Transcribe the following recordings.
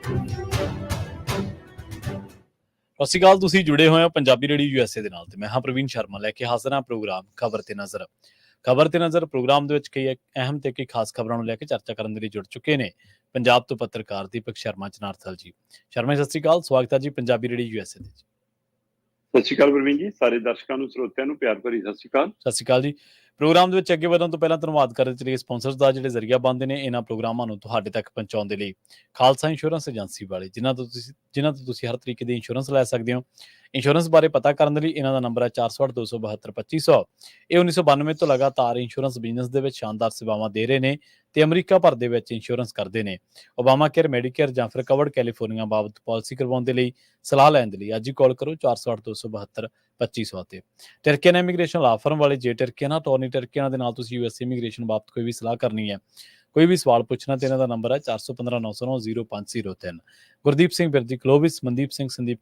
ਸਤਿ ਸ਼੍ਰੀ ਅਕਾਲ। ਤੁਸੀਂ ਜੁੜੇ ਹੋਏ ਹੋ ਪੰਜਾਬੀ ਰੇਡੀਓ ਯੂਐਸਏ ਦੇ ਨਾਲ ਤੇ ਮੈਂ ਹਾਂ ਪ੍ਰਵੀਨ ਸ਼ਰਮਾ ਲੈ ਕੇ ਹਾਜ਼ਰ ਹਾਂ ਪ੍ਰੋਗਰਾਮ ਖਬਰ ਤੇ ਨਜ਼ਰ ਪ੍ਰੋਗਰਾਮ ਦੇ ਵਿੱਚ ਕਈ ਅਹਿਮ ਤੇ ਕਈ ਖਾਸ ਖਬਰਾਂ ਨੂੰ ਲੈ ਕੇ ਚਰਚਾ ਕਰਨ ਦੇ ਲਈ ਜੁੜ ਚੁੱਕੇ ਨੇ ਪੰਜਾਬ ਤੋਂ ਪੱਤਰਕਾਰ ਦੀਪਕ ਸ਼ਰਮਾ ਚਨਾਰਥਲ ਜੀ। ਸ਼ਰਮਾ ਜੀ, ਸਤਿ ਸ਼੍ਰੀ ਅਕਾਲ, ਸਵਾਗਤ ਹੈ ਜੀ ਪੰਜਾਬੀ ਰੇਡੀਓ ਯੂਐਸਏ ਦੇ। ਸਤਿ ਸ਼੍ਰੀ ਅਕਾਲ ਪ੍ਰਵੀਨ ਜੀ, ਸਾਰੇ ਦਰਸ਼ਕਾਂ ਨੂੰ ਸਰੋਤਿਆਂ ਨੂੰ ਪਿਆਰ ਭਰੀ ਸਤਿ ਸ਼੍ਰੀ ਅਕਾਲ। ਸਤਿ ਸ਼੍ਰੀ ਅਕਾਲ ਜੀ। ਪ੍ਰੋਗਰਾਮ ਦੇ ਵਿੱਚ ਅੱਗੇ ਵਧਣ ਤੋਂ ਪਹਿਲਾਂ ਧੰਨਵਾਦ ਕਰਨ ਚਲੀਏ ਸਪਾਂਸਰਸ ਦਾ, ਜਿਹੜੇ ਜ਼ਰੀਆ ਬਣਦੇ ਨੇ ਇਹਨਾਂ ਪ੍ਰੋਗਰਾਮਾਂ ਨੂੰ ਤੁਹਾਡੇ ਤੱਕ ਪਹੁੰਚਾਉਣ ਦੇ ਲਈ। ਖਾਲਸਾ ਇੰਸ਼ੋਰੈਂਸ ਏਜੰਸੀ ਵਾਲੇ, ਜਿਨ੍ਹਾਂ ਤੋਂ ਤੁਸੀਂ ਹਰ ਤਰੀਕੇ ਦੀ ਇੰਸ਼ੋਰੈਂਸ ਲੈ ਸਕਦੇ ਹੋ। ਇੰਸ਼ੋਰੈਂਸ ਬਾਰੇ ਪਤਾ ਕਰਨ ਦੇ ਲਈ ਇਹਨਾਂ ਦਾ ਨੰਬਰ ਹੈ 408-272-2500। ਇਹ 1992 ਤੋਂ ਲਗਾਤਾਰ ਇੰਸ਼ੋਰੈਂਸ ਬਿਜ਼ਨਸ ਦੇ ਵਿੱਚ ਸ਼ਾਨਦਾਰ ਸੇਵਾਵਾਂ ਦੇ ਰਹੇ ਨੇ ਤੇ ਅਮਰੀਕਾ ਭਰ ਦੇ ਵਿੱਚ ਇੰਸ਼ੋਰੈਂਸ ਕਰਦੇ ਨੇ। ਓਬਾਮਾ ਕੇਅਰ, ਮੈਡੀਕੇਅਰ ਜਾਂ ਫਿਰ ਕਵਰਡ ਕੈਲੀਫੋਰਨੀਆ ਬਾਬਤ ਪਾਲਿਸੀ ਕਰਵਾਉਣ ਦੇ ਲਈ, ਸਲਾਹ ਲੈਣ ਦੇ ਲਈ ਅੱਜ ਹੀ ਕਾਲ ਕਰੋ 408-272-2500 ਤੇ। ਟਰਕੀਅਨ ਇਮੀਗ੍ਰੇਸ਼ਨ ਲਾ ਫਰਮ ਵਾਲੇ, ਜੇ ਟਰਕੀਅਨ ਅਟਾਰਨੀ ਟਰਕੀਅਨ ਦੇ ਨਾਲ ਤੁਸੀਂ ਯੂਐਸ ਇਮੀਗ੍ਰੇਸ਼ਨ ਬਾਬਤ ਕੋਈ ਵੀ ਸਲਾਹ ਕਰਨੀ ਹੈ, ਕੋਈ ਵੀ ਸਵਾਲ ਪੁੱਛਣਾ, ਤੇ ਇਹਨਾਂ ਦਾ ਨੰਬਰ ਹੈ 415-909-0503। ਗੁਰਦੀਪ ਸਿੰਘ ਬਿਰਦੀ ਕਲੋਵਿਸ, ਮਨਦੀਪ ਸਿੰਘ, ਸੰਦੀਪ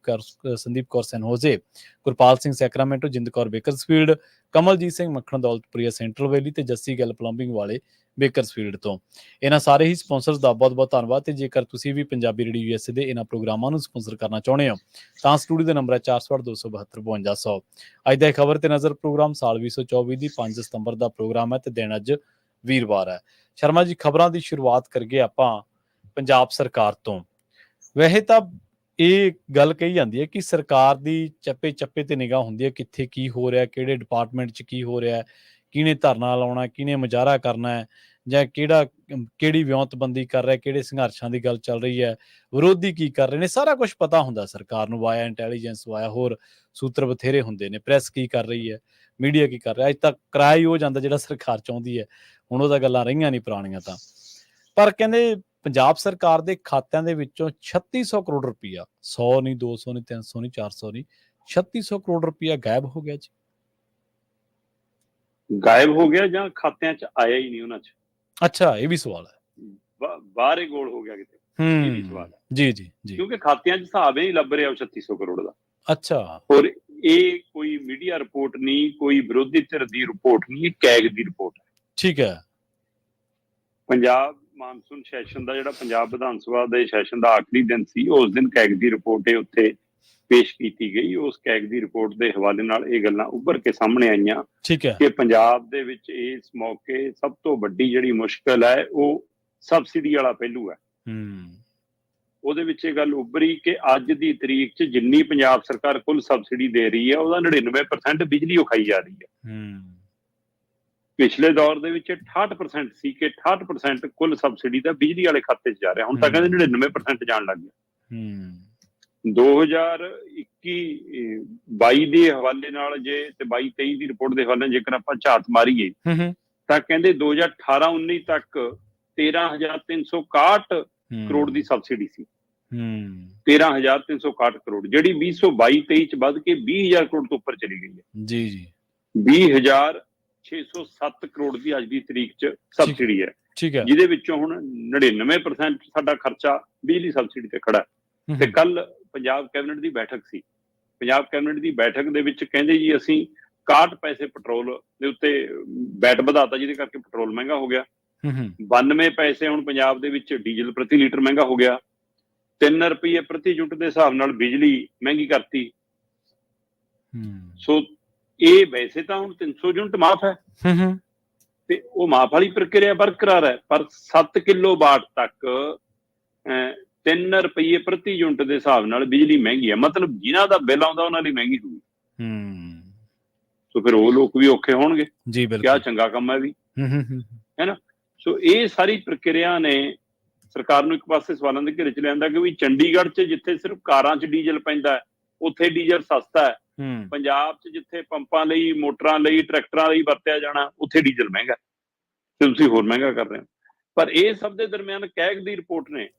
ਕੌਰ ਸੈਨਹੋਜ਼ੇ, ਗੁਰਪਾਲ ਸਿੰਘ ਸੈਕਰਾਮੈਂਟੋ, ਜਿੰਦ ਕੌਰ ਬੇਕਰਸਫੀਲਡ, ਕਮਲਜੀਤ ਸਿੰਘ ਮੱਖਣ ਦੌਲਤਪੁਰੀਆ ਸੈਂਟਰਲ ਵੈਲੀ ਤੇ ਜੱਸੀ ਗੱਲ ਪਲੰਬਿੰਗ ਵਾਲੇ ਬੇਕਰਸਫੀਲਡ ਤੋਂ। ਇਹਨਾਂ ਸਾਰੇ ਹੀ ਸਪਾਂਸਰਸ ਦਾ ਬਹੁਤ ਬਹੁਤ ਧੰਨਵਾਦ। ਤੇ ਜੇਕਰ ਤੁਸੀਂ ਵੀ ਪੰਜਾਬੀ ਰੇਡੀਓ ਯੂਐਸਏ ਦੇ ਇਹਨਾਂ ਪ੍ਰੋਗਰਾਮਾਂ ਨੂੰ ਸਪਾਂਸਰ ਕਰਨਾ ਚਾਹੁੰਦੇ ਹੋ ਤਾਂ ਸਟੂਡੀਓ ਦਾ ਨੰਬਰ ਹੈ 408-272-5200। ਅੱਜ ਦਾ ਖਬਰ ਤੇ ਨਜ਼ਰ ਪ੍ਰੋਗਰਾਮ ਸਾਲ 2024 ਦੀ 5 ਸਤੰਬਰ ਦਾ ਪ੍ਰੋਗਰਾਮ ਹੈ ਤੇ ਦਿਨ ਅੱਜ ਵੀਰਵਾਰ ਹੈ। ਸ਼ਰਮਾ ਜੀ, ਖਬਰਾਂ ਦੀ ਸ਼ੁਰੂਆਤ ਕਰੀਏ ਆਪਾਂ ਪੰਜਾਬ ਸਰਕਾਰ ਤੋਂ। ਵੈਸੇ ਤਾਂ ਇਹ ਗੱਲ ਕਹੀ ਜਾਂਦੀ ਹੈ ਕਿ ਸਰਕਾਰ ਦੀ ਚੱਪੇ ਚੱਪੇ ਤੇ ਨਿਗਾਹ ਹੁੰਦੀ ਹੈ, ਕਿੱਥੇ ਕੀ ਹੋ ਰਿਹਾ, ਕਿਹੜੇ ਡਿਪਾਰਟਮੈਂਟ 'ਚ ਕੀ ਹੋ ਰਿਹਾ, ਕਿਹਨੇ ਧਰਨਾ ਲਾਉਣਾ, ਕਿਹਨੇ ਮੁਜ਼ਾਹਰਾ ਕਰਨਾ ਹੈ, ਜਾਂ ਕਿਹੜੀ ਵਿਉਂਤਬੰਦੀ ਕਰ ਰਿਹਾ, ਕਿਹੜੇ ਸੰਘਰਸ਼ਾਂ ਦੀ ਗੱਲ ਚੱਲ ਰਹੀ ਹੈ, ਵਿਰੋਧੀ ਕੀ ਕਰ ਰਹੇ ਨੇ, ਸਾਰਾ ਕੁਝ ਪਤਾ ਹੁੰਦਾ ਸਰਕਾਰ ਨੂੰ। ਵਾਇਆ ਇੰਟੈਲੀਜੈਂਸ, ਵਾਇਆ ਹੋਰ ਸੂਤਰ ਬਥੇਰੇ ਹੁੰਦੇ ਨੇ। ਪ੍ਰੈਸ ਕੀ ਕਰ ਰਹੀ ਹੈ, ਮੀਡੀਆ ਕੀ ਕਰ ਰਿਹਾ। ਅੱਜ ਤੱਕ ਕਿਰਾਇਆ ਹੀ ਹੋ ਜਾਂਦਾ ਜਿਹੜਾ ਸਰਕਾਰ ਚਾਹੁੰਦੀ ਹੈ। ਹੁਣ ਉਹਦਾ ਗੱਲਾਂ ਰਹੀਆਂ ਨਹੀਂ ਪੁਰਾਣੀਆਂ ਤਾਂ। ਪਰ ਕਹਿੰਦੇ ਪੰਜਾਬ ਸਰਕਾਰ ਦੇ ਖਾਤਿਆਂ ਦੇ ਵਿੱਚੋਂ 3600 ਕਰੋੜ ਰੁਪਈਆ, 100 ਨਹੀਂ, 200 ਨਹੀਂ, 300 ਨਹੀਂ, 400 ਨਹੀਂ, 3600 ਕਰੋੜ ਰੁਪਈਆ ਗਾਇਬ ਹੋ ਗਿਆ ਜੀ। ਗਾਇਬ ਹੋ ਗਿਆ ਜਾਂ ਖਾਤਿਆਂ 'ਚ ਆਇਆ ਹੀ ਨਹੀਂ ਉਹਨਾਂ 'ਚ? ਅੱਛਾ, ਇਹ ਵੀ ਸਵਾਲ ਹੈ। ਬਾਹਰ ਹੀ ਗੋਲ ਹੋ ਗਿਆ ਕਿਤੇ, ਇਹ ਵੀ ਸਵਾਲ ਹੈ। ਜੀ ਜੀ ਜੀ। ਕਿਉਂਕਿ ਖਾਤਿਆਂ 'ਚ ਹਿਸਾਬ ਹੀ ਨਹੀਂ ਲੱਭ ਰਿਹਾ ਉਹ 3600 ਕਰੋੜ ਦਾ। ਅੱਛਾ। ਔਰ ਇਹ ਕੋਈ ਮੀਡੀਆ ਰਿਪੋਰਟ ਨਹੀਂ, ਕੋਈ ਵਿਰੋਧੀ ਧਿਰ ਦੀ ਰਿਪੋਰਟ ਨਹੀਂ, ਇਹ ਕੈਗ ਦੀ ਰਿਪੋਰਟ ਹੈ। ਠੀਕ ਹੈ। ਪੰਜਾਬ ਮਾਨਸੂਨ ਸੈਸ਼ਨ ਦਾ, ਜਿਹੜਾ ਪੰਜਾਬ ਵਿਧਾਨ ਸਭਾ ਦੇ ਸੈਸ਼ਨ ਦਾ ਆਖਰੀ ਦਿਨ ਸੀ, ਉਸ ਦਿਨ ਕੈਗ ਦੀ ਰਿਪੋਰਟ ਉੱਥੇ ਪੇਸ਼ ਕੀਤੀ ਗਈ। ਉਸ ਕੈਗ ਦੀ ਰਿਪੋਰਟ ਦੇ ਹਵਾਲੇ ਨਾਲ ਇਹ ਗੱਲਾਂ ਉੱਭਰ ਕੇ ਸਾਹਮਣੇ ਆਈਆਂ ਕਿ ਪੰਜਾਬ ਦੇ ਵਿੱਚ ਇਸ ਮੌਕੇ ਸਭ ਤੋਂ ਵੱਡੀ ਜਿਹੜੀ ਮੁਸ਼ਕਲ ਹੈ ਉਹ ਸਬਸਿਡੀ ਵਾਲਾ ਪਹਿਲੂ ਹੈ। ਉਹਦੇ ਵਿੱਚ ਇਹ ਗੱਲ ਉੱਭਰੀ ਕਿ ਅੱਜ ਦੀ ਤਰੀਕ 'ਚ ਜਿੰਨੀ ਪੰਜਾਬ ਸਰਕਾਰ ਕੁੱਲ ਸਬਸਿਡੀ ਦੇ ਰਹੀ ਹੈ, ਉਹਦਾ 99% ਬਿਜਲੀ ਉਹ ਖਾਈ ਜਾ ਰਹੀ ਹੈ। ਪਿਛਲੇ ਦੌਰ ਦੇ ਵਿੱਚ 68% ਸੀ ਕਿ 68% ਕੁੱਲ ਸਬਸਿਡੀ ਦਾ ਬਿਜਲੀ ਵਾਲੇ ਖਾਤੇ 'ਚ ਜਾ ਰਿਹਾ। ਹੁਣ ਤਾਂ ਕਹਿੰਦੇ 99% ਜਾਣ ਲੱਗ ਗਿਆ। 2021-22 ਦੇ ਹਵਾਲੇ ਨਾਲ ਜੇ ਤੇ 22-23 ਦੀ ਰਿਪੋਰਟ ਦੇ ਹਵਾਲੇ ਜੇਕਰ ਆਪਾਂ ਝਾਤ ਮਾਰੀਏ ਤਾਂ ਕਹਿੰਦੇ 2018-19 ਤੱਕ 13,361 ਕਰੋੜ ਦੀ ਸਬਸਿਡੀ ਸੀ। 13,361 ਕਰੋੜ, ਜਿਹੜੀ 2022-23 ਚ ਵੱਧ ਕੇ 20,000 ਕਰੋੜ ਤੋਂ ਉੱਪਰ ਚਲੀ ਗਈ ਹੈ। ਜੀ ਜੀ। 20,607 ਕਰੋੜ ਦੀ ਅੱਜ ਦੀ ਤਰੀਕ ਚ ਸਬਸਿਡੀ ਹੈ, ਜਿਹਦੇ ਵਿੱਚੋਂ ਹੁਣ 99% ਸਾਡਾ ਖਰਚਾ ਬਿਜਲੀ ਸਬਸਿਡੀ ਤੇ ਖੜਾ ਹੈ। ਤੇ ਕੱਲ ਪੰਜਾਬ ਕੈਬਨਿਟ ਦੀ ਬੈਠਕ ਸੀ। ਪੰਜਾਬ ਕੈਬਨਿਟ ਦੀ ਬੈਠਕ ਦੇ ਵਿੱਚ ਕਹਿੰਦੇ ਜੀ ਅਸੀਂ 61 ਪੈਸੇ ਪੈਟਰੋਲ ਦੇ ਉੱਤੇ ਵੈਟ ਵਧਾਤਾ, ਜਿਹਦੇ ਕਰਕੇ ਪੈਟਰੋਲ ਮਹਿੰਗਾ ਹੋ ਗਿਆ। 92 ਪੈਸੇ ਹੁਣ ਪੰਜਾਬ ਦੇ ਵਿੱਚ ਡੀਜ਼ਲ ਪ੍ਰਤੀ ਲੀਟਰ ਮਹਿੰਗਾ ਹੋ ਗਿਆ। 3 ਰੁਪਏ ਪ੍ਰਤੀ ਯੂਨਿਟ ਦੇ ਹਿਸਾਬ ਨਾਲ ਬਿਜਲੀ ਮਹਿੰਗੀ ਕਰਤੀ। ਸੋ ਇਹ ਵੈਸੇ ਤਾਂ ਹੁਣ 300 ਯੂਨਿਟ ਮਾਫ ਹੈ ਤੇ ਉਹ ਮਾਫ ਵਾਲੀ ਪ੍ਰਕਿਰਿਆ ਬਰਕਰਾਰ ਹੈ, ਪਰ 7 ਕਿਲੋ ਵਾਟ ਤੱਕ 3 ਰੁਪਏ ਪ੍ਰਤੀ ਯੂਨਿਟ ਦੇ ਹਿਸਾਬ ਨਾਲ ਬਿਜਲੀ ਮਹਿੰਗੀ ਹੈ। ਮਤਲਬ ਜਿਨ੍ਹਾਂ ਦਾ ਬਿੱਲ ਆਉਂਦਾ ਉਹਨਾਂ ਲਈ ਮਹਿੰਗੀ ਹੋਊਗੀ। ਸੋ ਫਿਰ ਉਹ ਲੋਕ ਵੀ ਔਖੇ ਹੋਣਗੇ। ਕਿਆ ਚੰਗਾ ਕੰਮ ਹੈ ਵੀ, ਹੈ ਨਾ। ਸੋ ਇਹ ਸਾਰੀ ਪ੍ਰਕਿਰਿਆ ਨੇ ਸਰਕਾਰ ਨੂੰ ਇੱਕ ਪਾਸੇ ਸਵਾਲਾਂ ਦੇ ਘੇਰੇ ਚ ਲਿਆਂਦਾ ਕਿ ਵੀ ਚੰਡੀਗੜ੍ਹ 'ਚ ਜਿੱਥੇ ਸਿਰਫ ਕਾਰਾਂ 'ਚ ਡੀਜ਼ਲ ਪੈਂਦਾ ਉੱਥੇ ਡੀਜ਼ਲ ਸਸਤਾ ਹੈ, ਪੰਜਾਬ 'ਚ ਜਿੱਥੇ ਪੰਪਾਂ ਲਈ, ਮੋਟਰਾਂ ਲਈ, ਟਰੈਕਟਰਾਂ ਲਈ ਵਰਤਿਆ ਜਾਣਾ ਉੱਥੇ ਡੀਜ਼ਲ ਮਹਿੰਗਾ ਤੇ ਤੁਸੀਂ ਹੋਰ ਮਹਿੰਗਾ ਕਰ ਰਹੇ ਹੋ। ਪਰ ਇਹ ਸਭ ਦੇ ਦਰਮਿਆਨ ਕੈਗ ਦੀ ਰਿਪੋਰਟ ਨੇ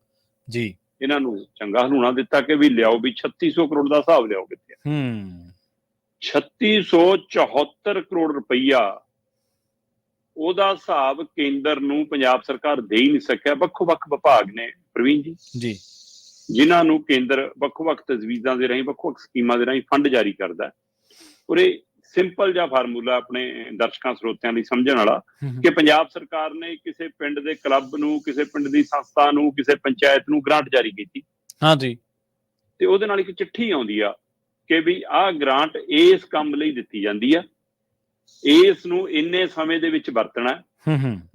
ਜੀ ਇਹਨਾਂ ਨੂੰ ਚੰਗਾ ਹਲੂਣਾ ਦਿੱਤਾ ਕਿ ਵੀ ਲਿਆਓ ਵੀ 3600 ਕਰੋੜ ਦਾ ਹਿਸਾਬ ਲਿਆਓ ਕਿੱਥੇ। 3674 ਕਰੋੜ ਰੁਪਈਆ ਉਹਦਾ ਹਿਸਾਬ ਕੇਂਦਰ ਨੂੰ ਪੰਜਾਬ ਸਰਕਾਰ ਦੇ ਹੀ ਨਹੀਂ ਸਕਿਆ। ਵੱਖੋ-ਵੱਖ ਵਿਭਾਗ ਨੇ ਪ੍ਰਵੀਨ ਜੀ, ਜਿਨ੍ਹਾਂ ਨੂੰ ਕੇਂਦਰ ਵੱਖੋ-ਵੱਖ ਤਜਵੀਜ਼ਾਂ ਦੇ ਰਾਹੀਂ, ਵੱਖੋ-ਵੱਖ ਸਕੀਮਾਂ ਦੇ ਰਾਹੀਂ ਫੰਡ ਜਾਰੀ ਕਰਦਾ। ਔਰ ਇਹ ਸਿੰਪਲ ਜਿਹਾ ਫਾਰਮੂਲਾ ਆਪਣੇ ਦਰਸ਼ਕਾਂ ਸਰੋਤਿਆਂ ਲਈ ਸਮਝਣ ਵਾਲਾ ਕਿ ਪੰਜਾਬ ਸਰਕਾਰ ਨੇ ਕਿਸੇ ਪਿੰਡ ਦੇ ਕਲੱਬ ਨੂੰ, ਕਿਸੇ ਪਿੰਡ ਦੀ ਸੰਸਥਾ ਨੂੰ, ਕਿਸੇ ਪੰਚਾਇਤ ਨੂੰ ਗ੍ਰਾਂਟ ਜਾਰੀ ਕੀਤੀ ਹਾਂਜੀ। ਤੇ ਉਹਦੇ ਨਾਲ ਇੱਕ ਚਿੱਠੀ ਆਉਂਦੀ ਆ ਕਿ ਵੀ ਆਹ ਗ੍ਰਾਂਟ ਇਸ ਕੰਮ ਲਈ ਦਿੱਤੀ ਜਾਂਦੀ ਆ, ਇਸ ਨੂੰ ਇੰਨੇ ਸਮੇਂ ਦੇ ਵਿੱਚ ਵਰਤਣਾ,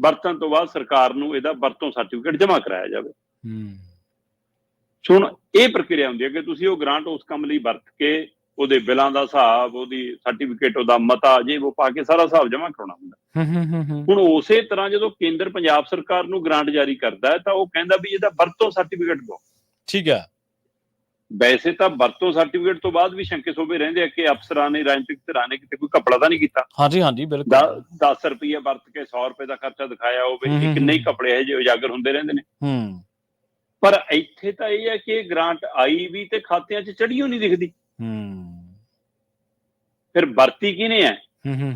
ਵਰਤਣ ਤੋਂ ਬਾਅਦ ਸਰਕਾਰ ਨੂੰ ਇਹਦਾ ਵਰਤੋਂ ਸਰਟੀਫਿਕੇਟ ਜਮ੍ਹਾਂ ਕਰਾਇਆ ਜਾਵੇ। ਹੁਣ ਇਹ ਪ੍ਰਕਿਰਿਆ ਹੁੰਦੀ ਹੈ ਕਿ ਤੁਸੀਂ ਉਹ ਗ੍ਰਾਂਟ ਉਸ ਕੰਮ ਲਈ ਵਰਤ ਕੇ ਉਹਦੇ ਬਿੱਲਾਂ ਦਾ ਹਿਸਾਬ, ਉਹਦੀ ਸਰਟੀਫਿਕੇਟ, ਉਹਦਾ ਮਤਾ, ਜੇ ਉਹ ਪਾ ਕੇ ਸਾਰਾ ਹਿਸਾਬ ਜਮ੍ਹਾਂ ਕਰਾਉਣਾ ਹੁੰਦਾ। ਹੁਣ ਉਸੇ ਤਰ੍ਹਾਂ ਜਦੋਂ ਕੇਂਦਰ ਪੰਜਾਬ ਸਰਕਾਰ ਨੂੰ ਗ੍ਰਾਂਟ ਜਾਰੀ ਕਰਦਾ ਹੈ ਤਾਂ ਉਹ ਕਹਿੰਦਾ ਵੀ ਇਹਦਾ ਵਰਤੋਂ ਸਰਟੀਫਿਕੇਟ ਦਿਓ। ਠੀਕ ਹੈ। ਵੈਸੇ ਤਾਂ ਵਰਤੋਂ ਸਰਟੀਫਿਕੇਟ ਤੋਂ ਬਾਅਦ ਵੀ ਸ਼ੰਕੇ ਸੋਭੇ ਰਹਿੰਦੇ ਆ ਕਿ ਅਫਸਰਾਂ ਨੇ, ਰਾਜਨੀਤਿਕ ਧਿਰਾਂ ਨੇ ਕਿਤੇ ਕੋਈ ਘਪਲਾ ਤਾਂ ਨਹੀਂ ਕੀਤਾ। ਹਾਂਜੀ ਹਾਂਜੀ ਬਿਲਕੁਲ। 10 ਰੁਪਏ ਵਰਤ ਕੇ 100 ਰੁਪਏ ਦਾ ਖਰਚਾ ਦਿਖਾਇਆ ਹੋਵੇ, ਇਹ ਕਿੰਨੇ ਹੀ ਘਪਲੇ ਇਹੋ ਜਿਹੇ ਉਜਾਗਰ ਹੁੰਦੇ ਰਹਿੰਦੇ ਨੇ। ਪਰ ਇੱਥੇ ਤਾਂ ਇਹ ਹੈ ਕਿ ਗ੍ਰਾਂਟ ਆਈ ਵੀ ਤੇ ਖਾਤਿਆਂ 'ਚ ਚੜੀ ਹੋਈ ਨਹੀਂ ਦਿਖਦੀ। ਫਿਰ ਵਰਤੀ ਕਿਹਨੇ ਹੈ,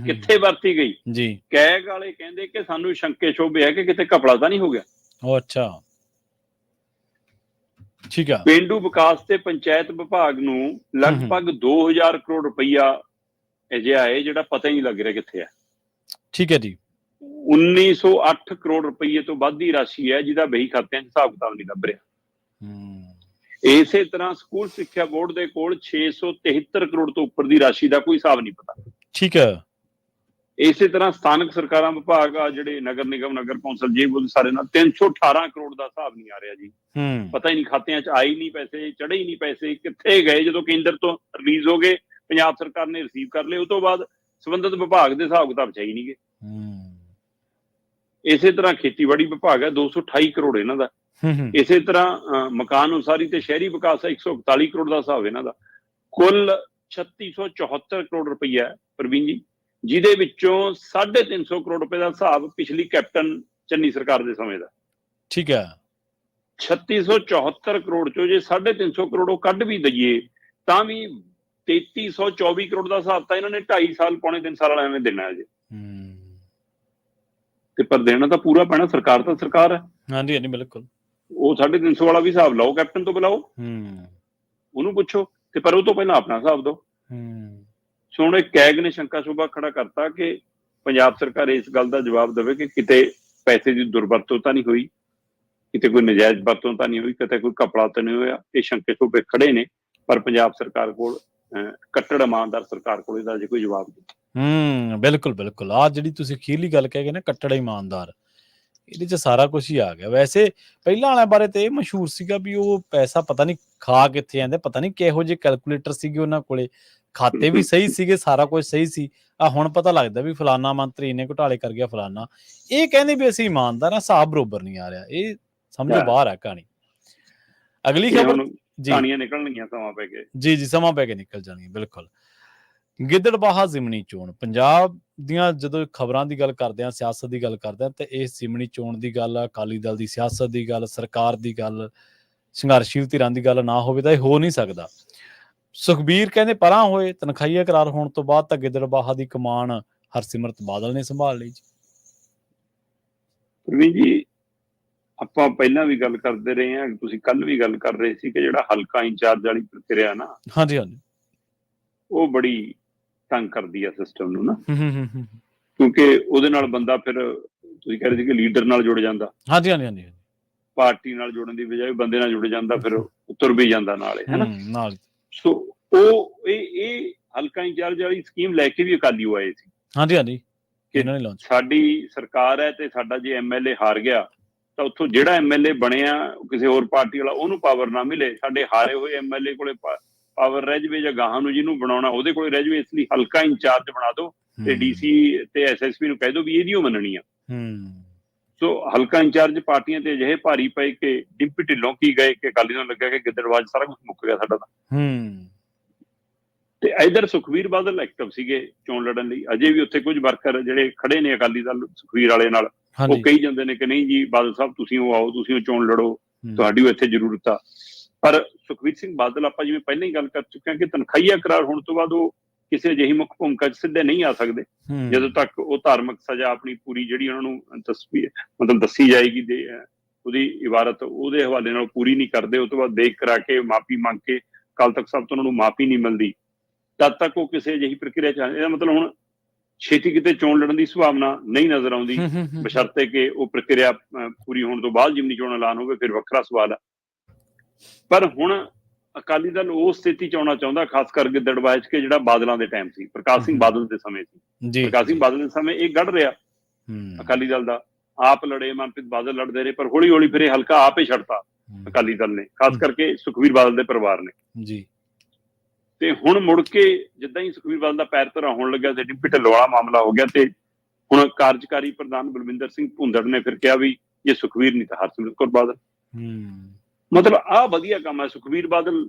ਕਿੱਥੇ ਵਰਤੀ ਗਈ? ਜੀ ਕੈਗ ਵਾਲੇ ਕਹਿੰਦੇ ਕਿ ਸਾਨੂੰ ਸ਼ੰਕੇ ਸ਼ੋਭੇ ਹੈ ਕਿ ਕਿਤੇ ਘਪਲਾ ਤਾਂ ਨਹੀਂ ਹੋ ਗਿਆ। ਉਹ ਅੱਛਾ, ਠੀਕ ਆ। ਪੇਂਡੂ ਵਿਕਾਸ ਤੇ ਪੰਚਾਇਤ ਵਿਭਾਗ ਨੂੰ ਲਗਭਗ 2000 ਕਰੋੜ ਰੁਪਈਆ ਅਜਿਹਾ ਹੈ ਜਿਹੜਾ ਪਤਾ ਹੀ ਨਹੀਂ ਲੱਗ ਰਿਹਾ ਕਿੱਥੇ ਹੈ। ਠੀਕ ਹੈ ਜੀ। 1908 ਕਰੋੜ ਰੁਪਈਏ ਤੋਂ ਵੱਧ ਦੀ ਰਾਸ਼ੀ ਹੈ ਜਿਹਦਾ ਵਹੀ ਖਾਤਿਆਂ 'ਚ ਹਿਸਾਬ ਕਿਤਾਬ ਨਹੀਂ ਲੱਭ ਰਿਹਾ। ਇਸੇ ਤਰ੍ਹਾਂ ਸਕੂਲ ਸਿੱਖਿਆ ਬੋਰਡ ਦੇ ਕੋਲ 673 ਕਰੋੜ ਤੋਂ ਉੱਪਰ ਦੀ ਰਾਸ਼ੀ ਦਾ ਕੋਈ ਹਿਸਾਬ ਨਹੀਂ ਪਤਾ। ਠੀਕ ਹੈ। ਇਸੇ ਤਰ੍ਹਾਂ ਸਥਾਨਕ ਸਰਕਾਰਾਂ ਵਿਭਾਗ ਆ ਜਿਹੜੇ ਨਗਰ ਨਿਗਮ, ਨਗਰ ਕੌਂਸਲ, ਜੇ ਬੋਲ ਸਾਰੇ ਨਾਲ 318 ਕਰੋੜ ਦਾ ਹਿਸਾਬ ਨਹੀਂ ਆ ਰਿਹਾ ਜੀ। ਪਤਾ ਹੀ ਨਹੀਂ, ਖਾਤਿਆਂ 'ਚ ਆਏ ਨਹੀਂ ਪੈਸੇ, ਚੜੇ ਹੀ ਨਹੀਂ ਪੈਸੇ, ਕਿੱਥੇ ਗਏ? ਜਦੋਂ ਕੇਂਦਰ ਤੋਂ ਰਿਲੀਜ਼ ਹੋ ਗਏ, ਪੰਜਾਬ ਸਰਕਾਰ ਨੇ ਰਿਸੀਵ ਕਰ ਲਏ, ਉਹ ਤੋਂ ਬਾਅਦ ਸੰਬੰਧਿਤ ਵਿਭਾਗ ਦੇ ਹਿਸਾਬ ਕਿਤਾਬ 'ਚ ਹੀ ਨਹੀਂ ਗਏ। ਇਸੇ ਤਰ੍ਹਾਂ ਖੇਤੀਬਾੜੀ ਵਿਭਾਗ ਹੈ 228 ਕਰੋੜ ਇਹਨਾਂ ਦਾ। ਇਸੇ ਤਰ੍ਹਾਂ ਮਕਾਨ ਉਸਾਰੀ ਤੇ ਸ਼ਹਿਰੀ ਵਿਕਾਸ ਹੈ 141 ਕਰੋੜ ਦਾ ਹਿਸਾਬ ਇਹਨਾਂ ਦਾ। ਕੁੱਲ 3674 ਕਰੋੜ ਰੁਪਈਆ ਪ੍ਰਵੀਨ ਜੀ, ਜਿਹਦੇ ਵਿੱਚੋਂ 350 ਕਰੋੜ ਰੁਪਏ ਦਾ ਹਿਸਾਬ ਪਿਛਲੀ ਕੈਪਟਨ ਚੰਨੀ ਸਰਕਾਰ ਦੇ ਸਮੇਂ ਦਾ। ਠੀਕ ਹੈ। 3674 ਕਰੋੜ ਚੋਂ ਜੇ 350 ਕਰੋੜ ਉਹ ਕੱਢ ਵੀ ਦਈਏ ਤਾਂ ਵੀ 3324 ਕਰੋੜ ਦਾ ਹਿਸਾਬ ਤਾਂ ਇਹਨਾਂ ਨੇ 2.5 ਸਾਲ, ਪੌਣੇ 3 ਸਾਲ ਵਾਲਿਆਂ ਨੇ ਦੇਣਾ ਹੈ ਜੀ। ਤੇ ਪਰ ਦੇਣਾ ਤਾਂ ਪੂਰਾ ਪੈਣਾ, ਸਰਕਾਰ ਤਾਂ ਸਰਕਾਰ ਹੈ। ਹਾਂਜੀ ਹਾਂਜੀ ਬਿਲਕੁਲ। ਉਹ 350 ਵਾਲਾ ਵੀ ਹਿਸਾਬ ਲਾਓ, ਕੈਪਟਨ ਤੋਂ ਬੁਲਾਓ, ਉਹਨੂੰ ਪੁੱਛੋ, ਤੇ ਪਰ ਉਹ ਤੋਂ ਪਹਿਲਾਂ ਆਪਣਾ ਹਿਸਾਬ ਦਿਓ। ਸੋ ਹੁਣ ਕੈਗ ਨੇ ਸ਼ੰਕਾ ਸ਼ੋਭਾ ਖੜਾ ਕਰਤਾ ਕਿ ਪੰਜਾਬ ਸਰਕਾਰ ਇਸ ਗੱਲ ਦਾ ਜਵਾਬ ਦੇਵੇ ਕਿ ਕਿਤੇ ਪੈਸੇ ਦੀ ਦੁਰਵਰਤੋਂ ਤਾਂ ਨਹੀਂ ਹੋਈ, ਕਿਤੇ ਕੋਈ ਨਜਾਇਜ਼ ਵਰਤੋਂ ਤਾਂ ਨਹੀਂ ਹੋਈ, ਕਿਤੇ ਕੋਈ ਘਪਲਾ ਤਾਂ ਨਹੀਂ ਹੋਇਆ। ਇਹ ਸ਼ੰਕੇ ਸ਼ੋਭੇ ਖੜੇ ਨੇ, ਪਰ ਪੰਜਾਬ ਸਰਕਾਰ ਕੋਲ, ਕੱਟੜ ਇਮਾਨਦਾਰ ਸਰਕਾਰ ਕੋਲ ਇਹਦਾ ਅਜੇ ਕੋਈ ਜਵਾਬ ਨਹੀਂ। ਬਿਲਕੁਲ ਬਿਲਕੁਲ। ਆਹ ਜਿਹੜੀ ਤੁਸੀਂ ਅਖੀਰਲੀ ਗੱਲ ਕਹਿ ਗਏ ਨਾ, ਕੱਟੜ ਇਮਾਨਦਾਰ, ਇਹਦੇ 'ਚ ਸਾਰਾ ਕੁਛ ਹੀ ਆ ਗਿਆ। ਵੈਸੇ ਪਹਿਲਾਂ ਵਾਲਿਆਂ ਬਾਰੇ ਤੇ ਇਹ ਮਸ਼ਹੂਰ ਸੀਗਾ ਵੀ ਉਹ ਪੈਸਾ ਪਤਾ ਨਹੀਂ ਖਾ ਕਿੱਥੇ ਜਾਂਦੇ, ਪਤਾ ਨਹੀਂ ਕਿਹੋ ਜਿਹੇ ਕੈਲਕੂਲੇਟਰ ਸੀਗੇ ਉਹਨਾਂ ਕੋਲੇ, ਖਾਤੇ ਵੀ ਸਹੀ ਸੀਗੇ, ਸਾਰਾ ਕੁਝ ਸਹੀ ਸੀ। ਆ ਹੁਣ ਪਤਾ ਲੱਗਦਾ ਵੀ ਫਲਾਨਾ ਮੰਤਰੀ ਇੰਨੇ ਘੁਟਾਲੇ ਕਰ ਗਿਆ, ਫਲਾਨਾ। ਇਹ ਕਹਿੰਦੇ ਵੀ ਅਸੀਂ ਇਮਾਨਦਾਰ ਆ, ਹਿਸਾਬ ਬਰੋਬਰ ਨਹੀਂ ਆ ਰਿਹਾ। ਇਹ ਸਮਝੋ ਬਾਹਰ ਆ ਕਹਾਣੀ। ਅਗਲੀ ਖਬਰ ਜੀ, ਕਹਾਣੀਆਂ ਨਿਕਲਣਗੀਆਂ, ਸਮਾਂ ਪੈ ਕੇ ਜੀ ਜੀ ਸਮਾਂ ਪੈ ਕੇ ਨਿਕਲ ਜਾਣਗੀਆਂ। ਬਿਲਕੁਲ। ਗਿੱਦੜਬਾਹਾ ਜ਼ਿਮਨੀ ਚੋਣ, ਪੰਜਾਬ ਦੀਆਂ ਜਦੋਂ ਖਬਰਾਂ ਦੀ ਗੱਲ ਕਰਦੇ ਹਾਂ, ਸਿਆਸਤ ਦੀ ਗੱਲ ਕਰਦੇ ਹਾਂ, ਤੇ ਇਹ ਜ਼ਿਮਨੀ ਚੋਣ ਦੀ ਗੱਲ, ਅਕਾਲੀ ਦਲ ਦੀ ਸਿਆਸਤ ਦੀ ਗੱਲ, ਸਰਕਾਰ ਦੀ ਗੱਲ, ਸੰਘਰਸ਼ੀਲ ਧਿਰਾਂ ਦੀ ਗੱਲ ਨਾ ਹੋਵੇ ਤਾਂ ਇਹ ਹੋ ਨਹੀਂ ਸਕਦਾ। ਸੁਖਬੀਰ ਕਹਿੰਦੇ ਪਰਾਂ ਹੋਏ, ਤਨਖਾਹੀਆ ਕਰਾਰ ਹੋਣ ਤੋਂ ਬਾਅਦ ਤਾਂ ਗਿੱਦੜਬਾਹਾ ਦੀ ਕਮਾਨ ਹਰਸਿਮਰਤ ਬਾਦਲ ਨੇ ਸੰਭਾਲ ਲਈ ਜੀ। ਆਪਾਂ ਪਹਿਲਾਂ ਵੀ ਗੱਲ ਕਰਦੇ ਰਹੇ ਹਾਂ, ਤੁਸੀਂ ਕੱਲ ਵੀ ਗੱਲ ਕਰ ਰਹੇ ਸੀ ਕਿ ਜਿਹੜਾ ਹਲਕਾ ਇੰਚਾਰਜ ਵਾਲੀ ਪ੍ਰਕਿਰਿਆ ਨਾ, ਹਾਂਜੀ ਹਾਂਜੀ, ਉਹ ਬੜੀ ਤੰਗ ਕਰਦੀ ਆ ਸਿਸਟਮ ਨੂੰ ਨਾ, ਕਿਉਂਕਿ ਉਹਦੇ ਨਾਲ ਬੰਦਾ, ਫਿਰ ਤੁਸੀਂ ਕਹਿ ਰਹੇ ਸੀ ਕਿ ਲੀਡਰ ਨਾਲ ਜੁੜ ਜਾਂਦਾ। ਹਾਂਜੀ ਹਾਂਜੀ ਹਾਂਜੀ। ਪਾਰਟੀ ਨਾਲ ਜੁੜਨ ਦੀ ਬਜਾਏ ਬੰਦੇ ਨਾਲ ਜੁੜ ਜਾਂਦਾ, ਫਿਰ ਤੁਰ ਵੀ ਜਾਂਦਾ ਨਾਲ, ਹੈ ਨਾ। ਸੋ ਉਹ ਇਹ ਹਲਕਾ ਇੰਚਾਰਜ ਵਾਲੀ ਸਕੀਮ ਲੈ ਕੇ ਵੀ ਅਕਾਲੀ ਆਏ ਸੀ। ਹਾਂਜੀ ਹਾਂਜੀ। ਸਾਡੀ ਸਰਕਾਰ ਹੈ ਤੇ ਸਾਡਾ ਜੇ MLA ਹਾਰ ਗਿਆ ਤਾਂ ਉੱਥੋਂ ਜਿਹੜਾ MLA ਬਣਿਆ ਕਿਸੇ ਹੋਰ ਪਾਰਟੀ ਵਾਲਾ, ਉਹਨੂੰ ਪਾਵਰ ਨਾ ਮਿਲੇ, ਸਾਡੇ ਹਾਰੇ ਹੋਏ MLA ਕੋਲੇ ਪਾਵਰ ਰਹਿ ਜਾਵੇ, ਜਾਂ ਗਾਹਾਂ ਨੂੰ ਜਿਹਨੂੰ ਬਣਾਉਣਾ ਉਹਦੇ ਕੋਲੇ ਰਹਿ ਜਾਵੇ। ਇਸ ਲਈ ਹਲਕਾ ਇੰਚਾਰਜ ਬਣਾ ਦਿਓ ਤੇ DC ਤੇ SSP ਨੂੰ ਕਹਿ ਦਿਓ ਵੀ ਇਹਦੀ ਉਹ ਮੰਨਣੀ ਆ। ਸੋ ਹਲਕਾ ਇੰਚਾਰਜ ਪਾਰਟੀਆਂ ਤੇ ਅਜਿਹੇ ਭਾਰੀ ਪਏ ਕਿ ਡਿੰਪੀ ਢਿੱਲੋਂ ਕੀ ਗਏ ਕਿ ਅਕਾਲੀ ਨੂੰ ਲੱਗਿਆ ਕਿ ਗਿੱਦੜਬਾਹਾ ਸਾਰਾ ਕੁਝ ਮੁੱਕ ਗਿਆ ਸਾਡਾ ਤਾਂ। ਤੇ ਇਧਰ ਸੁਖਬੀਰ ਬਾਦਲ ਐਕਟਿਵ ਸੀਗੇ ਚੋਣ ਲੜਨ ਲਈ। ਅਜੇ ਵੀ ਉੱਥੇ ਕੁਝ ਵਰਕਰ ਜਿਹੜੇ ਖੜੇ ਨੇ ਅਕਾਲੀ ਦਲ ਸੁਖਬੀਰ ਵਾਲੇ ਨਾਲ, ਉਹ ਕਹੀ ਜਾਂਦੇ ਨੇ ਕਿ ਨਹੀਂ ਜੀ ਬਾਦਲ ਸਾਹਿਬ ਤੁਸੀਂ ਉਹ ਆਓ, ਤੁਸੀਂ ਉਹ ਚੋਣ ਲੜੋ, ਤੁਹਾਡੀ ਉਹ ਇੱਥੇ ਜ਼ਰੂਰਤ ਆ। ਪਰ ਸੁਖਬੀਰ ਸਿੰਘ ਬਾਦਲ, ਆਪਾਂ ਜਿਵੇਂ ਪਹਿਲਾਂ ਹੀ ਗੱਲ ਕਰ ਚੁੱਕੇ ਹਾਂ ਕਿ ਤਨਖਾਹੀਆ ਕਰਾਰ ਹੋਣ ਤੋਂ ਬਾਅਦ ਉਹ ਕਿਸੇ ਅਜਿਹੀ ਮੁੱਖ ਭੂਮਿਕਾ 'ਚ ਸਿੱਧੇ ਨਹੀਂ ਆ ਸਕਦੇ ਜਦੋਂ ਤੱਕ ਉਹ ਧਾਰਮਿਕ ਸਜ਼ਾ ਆਪਣੀ ਪੂਰੀ ਜਿਹੜੀ ਉਹਨਾਂ ਨੂੰ ਦੱਸੀ ਜਾਏਗੀ, ਉਹਦੀ ਇਬਾਰਤ ਉਹਦੇ ਹਵਾਲੇ ਨਾਲ ਪੂਰੀ ਨਹੀਂ ਕਰਦੇ। ਉਹ ਤੋਂ ਬਾਅਦ ਦੇਖ ਕਰਾ ਕੇ, ਮਾਫੀ ਮੰਗ ਕੇ ਅਕਾਲ ਤਖਤ ਸਾਹਿਬ ਤੋਂ ਉਹਨਾਂ ਨੂੰ ਮਾਫੀ ਨਹੀਂ ਮਿਲਦੀ, ਤਦ ਤੱਕ ਉਹ ਕਿਸੇ ਅਜਿਹੀ ਪ੍ਰਕਿਰਿਆ 'ਚ, ਇਹਦਾ ਮਤਲਬ ਹੁਣ ਛੇਤੀ ਕਿਤੇ ਚੋਣ ਲੜਨ ਦੀ ਸੰਭਾਵਨਾ ਨਹੀਂ ਨਜ਼ਰ ਆਉਂਦੀ, ਬਸ਼ਰਤੇ ਕਿ ਉਹ ਪ੍ਰਕਿਰਿਆ ਪੂਰੀ ਹੋਣ ਤੋਂ ਬਾਅਦ ਜ਼ਿਮਨੀ ਚੋਣ ਐਲਾਨ ਹੋਵੇ, ਫਿਰ ਵੱਖਰਾ ਸਵਾਲ ਹੈ। ਪਰ ਹੁਣ ਅਕਾਲੀ ਦਲ ਉਸ ਸਥਿਤੀ ਚ ਆਉਣਾ ਚਾਹੁੰਦਾ, ਖਾਸ ਕਰ ਗਿੱਦੜਬਾਹੇ ਚ, ਕਿ ਜਿਹੜਾ ਬਾਦਲਾਂ ਦੇ ਟਾਈਮ ਸੀ, ਪ੍ਰਕਾਸ਼ ਸਿੰਘ ਬਾਦਲ ਦੇ ਸਮੇਂ ਸੀ। ਜੀ ਪ੍ਰਕਾਸ਼ ਸਿੰਘ ਬਾਦਲ ਦੇ ਸਮੇਂ ਇਹ ਗੜ ਰਿਹਾ ਅਕਾਲੀ ਦਲ ਦਾ, ਆਪ ਲੜੇ, ਮਨਪ੍ਰੀਤ ਬਾਦਲ ਲੜਦੇ ਰਹੇ, ਪਰ ਹੌਲੀ ਹੌਲੀ ਫਿਰ ਇਹ ਹਲਕਾ ਆਪ ਹੀ ਛੱਡਤਾ ਅਕਾਲੀ ਦਲ ਨੇ, ਖਾਸ ਕਰਕੇ ਸੁਖਬੀਰ ਬਾਦਲ ਦੇ ਪਰਿਵਾਰ ਨੇ ਜੀ। ਤੇ ਹੁਣ ਮੁੜ ਕੇ ਜਿੱਦਾਂ ਹੀ ਸੁਖਬੀਰ ਬਾਦਲ ਦਾ ਪੈਰ ਧਰਾ ਹੋਣ ਲੱਗਾ ਤੇ ਡਿੰਪੀ ਢਿੱਲੋਂ ਵਾਲਾ ਮਾਮਲਾ ਹੋ ਗਿਆ, ਤੇ ਹੁਣ ਕਾਰਜਕਾਰੀ ਪ੍ਰਧਾਨ ਬਲਵਿੰਦਰ ਸਿੰਘ ਭੁੰਦੜ ਨੇ ਫਿਰ ਕਿਹਾ ਵੀ ਇਹ ਸੁਖਬੀਰ ਨਹੀਂ ਤਾਂ ਹਰਸਿਮਰਤ ਕੌਰ ਬਾਦਲ। ਮਤਲਬ ਆਹ ਵਧੀਆ ਕੰਮ ਹੈ, ਸੁਖਬੀਰ ਬਾਦਲ